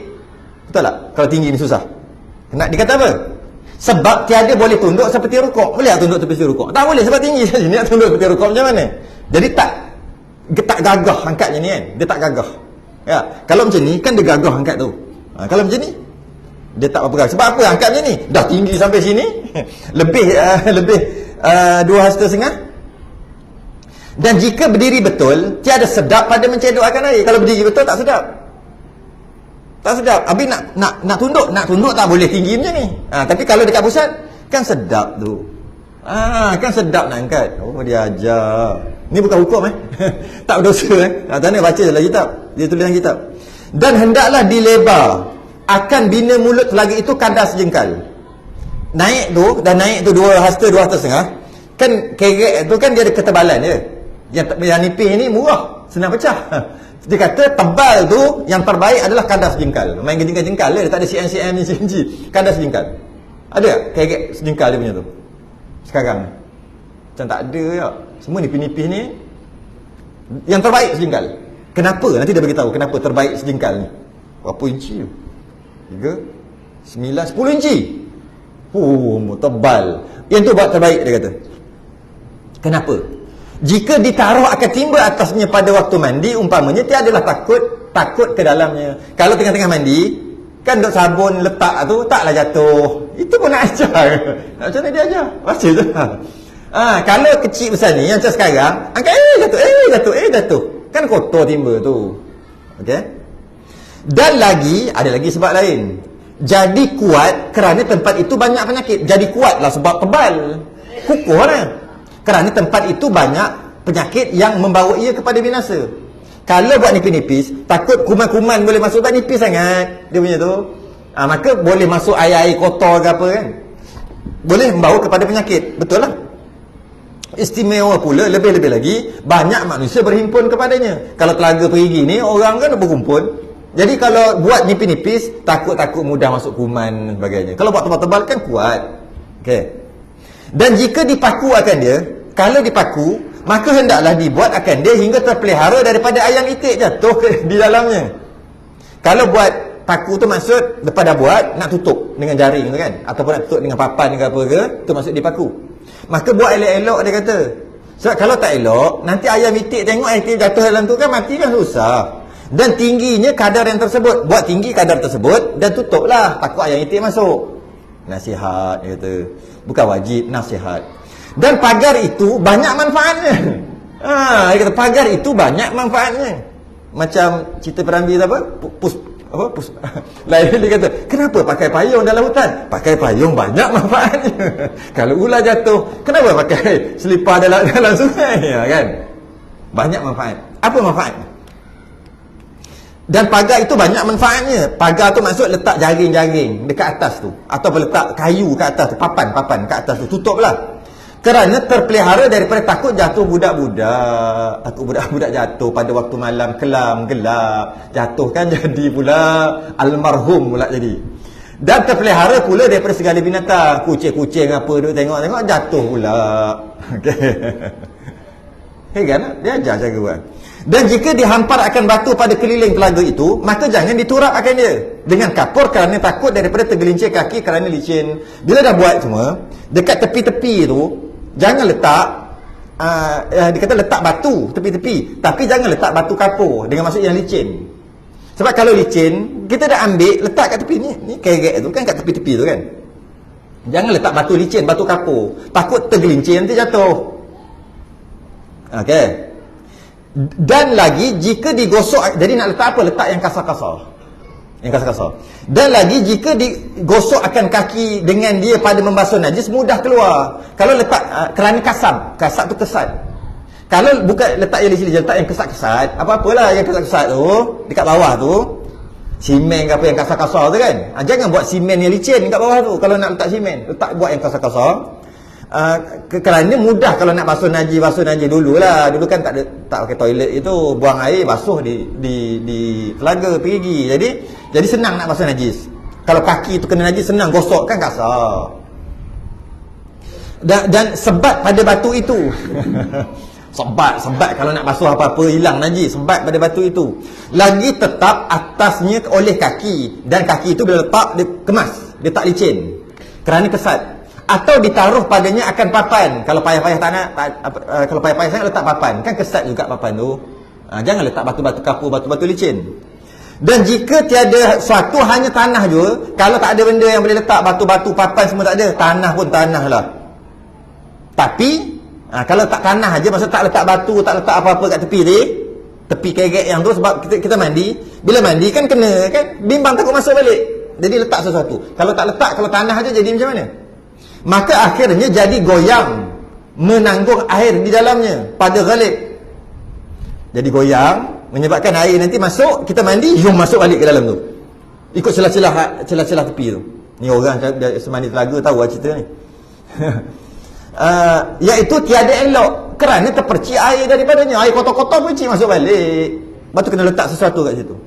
Speaker 1: Betul tak? Kalau tinggi ni susah. Nak dikata apa? Sebab tiada boleh tunduk seperti rukuk. Boleh tak tunduk seperti rukuk? Tak boleh, sebab tinggi saja. Ni nak tunduk seperti rukuk macam mana? Jadi tak gagah angkatnya ni kan. Dia tak gagah. Ya, kalau macam ni kan dia gagah angkat tu. Kalau macam ni dia tak apa-apa. Sebab apa angkat macam ni? Dah tinggi sampai sini. lebih 2,5. Dan jika berdiri betul, tiada sedap pada mencedokkan air. Kalau berdiri betul tak sedap. Tak sedap. Habis nak tunduk tak boleh tinggi macam ni. Tapi kalau dekat pusat kan sedap tu. Kan sedap nak angkat. Oh, dia ajar. Ni bukan hukum tak berdosa tak nak baca dalam kitab. Dia tulis dalam kitab. Dan hendaklah dilebar akan bina mulut telaga itu kadar sejengkal. Naik tu 2 hasta 2,5. Kan kerek tu kan dia ada ketebalan dia. Yang nipis ni murah, senang pecah. Dia kata tebal tu yang terbaik adalah kadar sejengkal. Main jengkal-jengkal dia tak ada cm ni cm. Kadar sejengkal. Ada tak kerek sejengkal dia punya tu? Sekarang macam tak ada ya. Semua nipis-nipis ni yang terbaik sejengkal. Kenapa? Nanti dia beritahu kenapa terbaik sejengkal ni. Berapa inci tu? 3, 9, 10 inci. Tebal. Yang tu buat terbaik dia kata. Kenapa? Jika ditaruh akan timba atasnya pada waktu mandi, umpamanya tiadalah takut ke dalamnya. Kalau tengah-tengah mandi, kan duk sabun letak tu, taklah jatuh. Itu pun nak ajar. Macam mana dia ajar? Baca je. Kalau kecil besar ni, yang macam sekarang, angkat jatuh. Kan kotor timba tu. Okey? Dan ada lagi sebab lain. Jadi kuat kerana tempat itu banyak penyakit. Jadi kuatlah sebab tebal. Kukuh lah. Kerana tempat itu banyak penyakit yang membawa ia kepada binasa. Kalau buat nipis-nipis, takut kuman-kuman boleh masuk, tak nipis sangat dia punya tu. Maka boleh masuk air-air kotor ke apa kan. Boleh membawa kepada penyakit. Betul lah. Istimewa pula, lebih-lebih lagi, banyak manusia berhimpun kepadanya. Kalau telaga perigi ni, orang kan berkumpul. Jadi kalau buat nipis-nipis, takut mudah masuk kuman dan sebagainya. Kalau buat tebal-tebal kan kuat. Okey. Dan jika dipaku akan dia, kalau dipaku, maka hendaklah dibuat akan dia hingga terpelihara daripada ayam itik jatuh di dalamnya. Kalau buat paku tu maksud lepas dah buat, nak tutup dengan jaring tu kan, ataupun nak tutup dengan papan ke apa ke, tu maksud dipaku. Maka buat elok-elok dia kata. Sebab kalau tak elok, nanti ayam itik tengok ayam itik jatuh dalam tu kan, mati kan susah. Dan tingginya kadar yang tersebut. Buat tinggi kadar tersebut dan tutuplah, takut ayam itik masuk. Nasihat dia kata. Bukan wajib, nasihat. Dan pagar itu banyak manfaatnya. Dia kata pagar itu banyak manfaatnya. Macam cerita Perambi apa? Lain dia kata, kenapa pakai payung dalam hutan? Pakai payung banyak manfaatnya. Kalau ular jatuh, kenapa pakai selipar dalam sungai? Kan? Banyak manfaat. Apa manfaat? Dan pagar itu banyak manfaatnya. Pagar tu maksud letak jaring-jaring dekat atas tu, ataupun letak kayu kat atas tu, papan kat atas tu, tutuplah. Kerana terpelihara daripada takut jatuh budak-budak. Takut budak-budak jatuh pada waktu malam kelam, gelap. Jatuh kan jadi pula almarhum pula jadi. Dan terpelihara pula daripada segala binatang. Kucing-kucing apa tu tengok-tengok jatuh pula. Okey. Kan? Dia ajar cara buat. Dan jika dihampar akan batu pada keliling telaga itu, maka jangan diturap akan dia dengan kapur kerana takut daripada tergelincir kaki kerana licin. Bila dah buat semua, dekat tepi-tepi tu jangan letak dia kata letak batu tepi-tepi, tapi jangan letak batu kapur dengan maksud yang licin. Sebab kalau licin, kita dah ambil, letak kat tepi ni kerek tu kan, kat tepi-tepi tu kan. Jangan letak batu licin, batu kapur. Takut tergelincir nanti jatuh. Okey. Dan lagi jika digosok, jadi nak letak apa? Letak yang kasar-kasar. Yang kasar-kasar. Dan lagi jika digosok akan kaki dengan dia pada membasuh najis, mudah keluar. Kalau letak kerana kasar tu kesat. Kalau bukan letak yang licin, letak yang kesat-kesat, apa-apalah yang kesat-kesat tu dekat bawah tu, simen ke apa yang kasar-kasar tu kan. Jangan buat simen yang licin kat bawah tu. Kalau nak letak simen, buat yang kasar-kasar. Kerana mudah kalau nak basuh najis dululah. Dulu kan tak pakai toilet itu, buang air basuh di telaga perigi. Jadi senang nak basuh najis. Kalau kaki tu kena najis senang gosok kan kasar. Dan sebat pada batu itu. Sebat kalau nak basuh apa-apa hilang najis, sebat pada batu itu. Lagi tetap atasnya oleh kaki, dan kaki itu bila letak dia kemas, dia tak licin kerana kesat. Atau ditaruh padanya akan papan. Kalau payah-payah tak nak, kalau payah-payah sangat letak papan, kan kesat juga papan tu. Jangan letak batu-batu kapur, batu-batu licin. Dan jika tiada suatu, hanya tanah je. Kalau tak ada benda yang boleh letak batu-batu, papan semua tak ada, tanah pun tanah lah. Tapi kalau tak tanah aja, maksud tak letak batu, tak letak apa-apa kat tepi kerek yang tu, sebab kita mandi, bila mandi kan kena kan, bimbang takut masuk balik. Jadi letak sesuatu. Kalau tak letak, kalau tanah aja jadi macam mana? Maka akhirnya jadi goyang, menanggung air di dalamnya pada ghalib. Jadi goyang menyebabkan air nanti masuk, kita mandi, masuk balik ke dalam tu. Ikut celah-celah tepi tu. Ni orang semandi telaga tahu lah cerita ni. Iaitu tiada elok kerana terpercik air daripadanya. Air kotor-kotor percik masuk balik. Lepas tu kena letak sesuatu kat situ.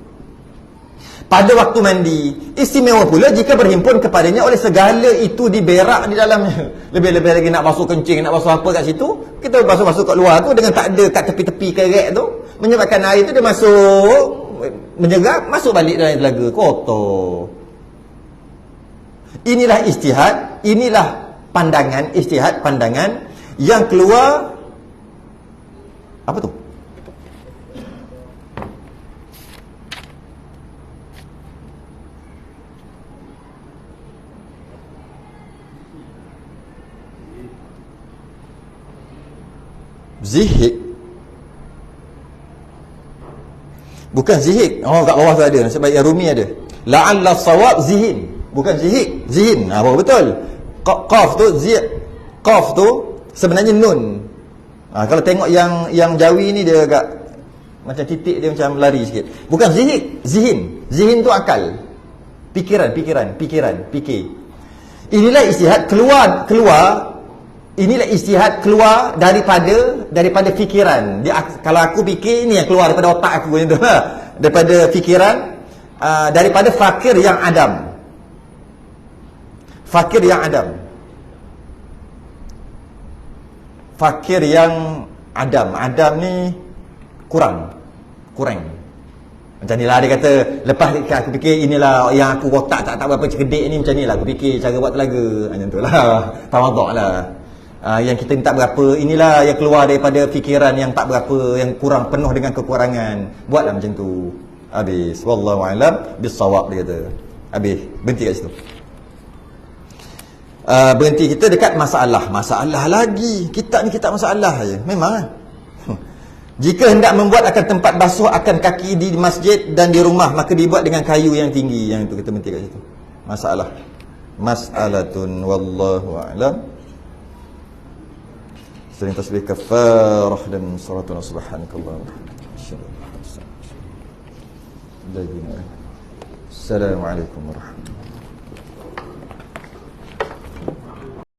Speaker 1: Pada waktu mandi, istimewa pula jika berhimpun kepadanya oleh segala itu diberak di dalamnya. Lebih-lebih lagi nak basuh kencing, nak basuh apa kat situ, kita basuh-basuh kat luar tu dengan tak ada kat tepi-tepi kerek tu, menyebabkan air tu dia masuk, menyerap, masuk balik dalam telaga, kotor. Inilah ijtihad, inilah pandangan, ijtihad pandangan yang keluar apa tu? Zihik. Bukan zihik. Kat bawah tu ada, sebab yang Rumi ada. La'alla sawab zihin. Bukan zihik, zihin. Betul. Qaf tu qaf tu sebenarnya nun. Kalau tengok yang Jawi ni dia agak macam titik dia macam lari sikit. Bukan zihik, zihin. Zihin tu akal. Fikiran. Inilah ijtihad keluar. Inilah ijtihad keluar daripada fikiran. Kalau aku fikir, ini yang keluar daripada otak aku macam tu. Daripada fikiran, daripada fakir yang adam. Fakir yang adam ni kurang. Macam ni lah dia kata. Lepas aku fikir inilah yang aku otak tak berapa cerdik ni, macam ni lah aku fikir cara buat telaga. Macam tu lah. Tawaduk lah. Yang kita tak berapa, inilah yang keluar daripada fikiran yang tak berapa, yang kurang, penuh dengan kekurangan. Buatlah macam tu. Habis. Wallahu a'lam bis-shawab dia kata. Habis. Berhenti kat situ. Berhenti kita dekat masalah lagi. Kitab ni kitab masalah je. Memang lah. Jika hendak membuat akan tempat basuh akan kaki di masjid dan di rumah, maka dibuat dengan kayu yang tinggi. Yang itu kita berhenti kat situ. Mas'alatun wallahu a'lam. Sering tasbih kafarah dan salatuna subhanakallah. Assalamualaikum warahmatullahi wabarakatuh.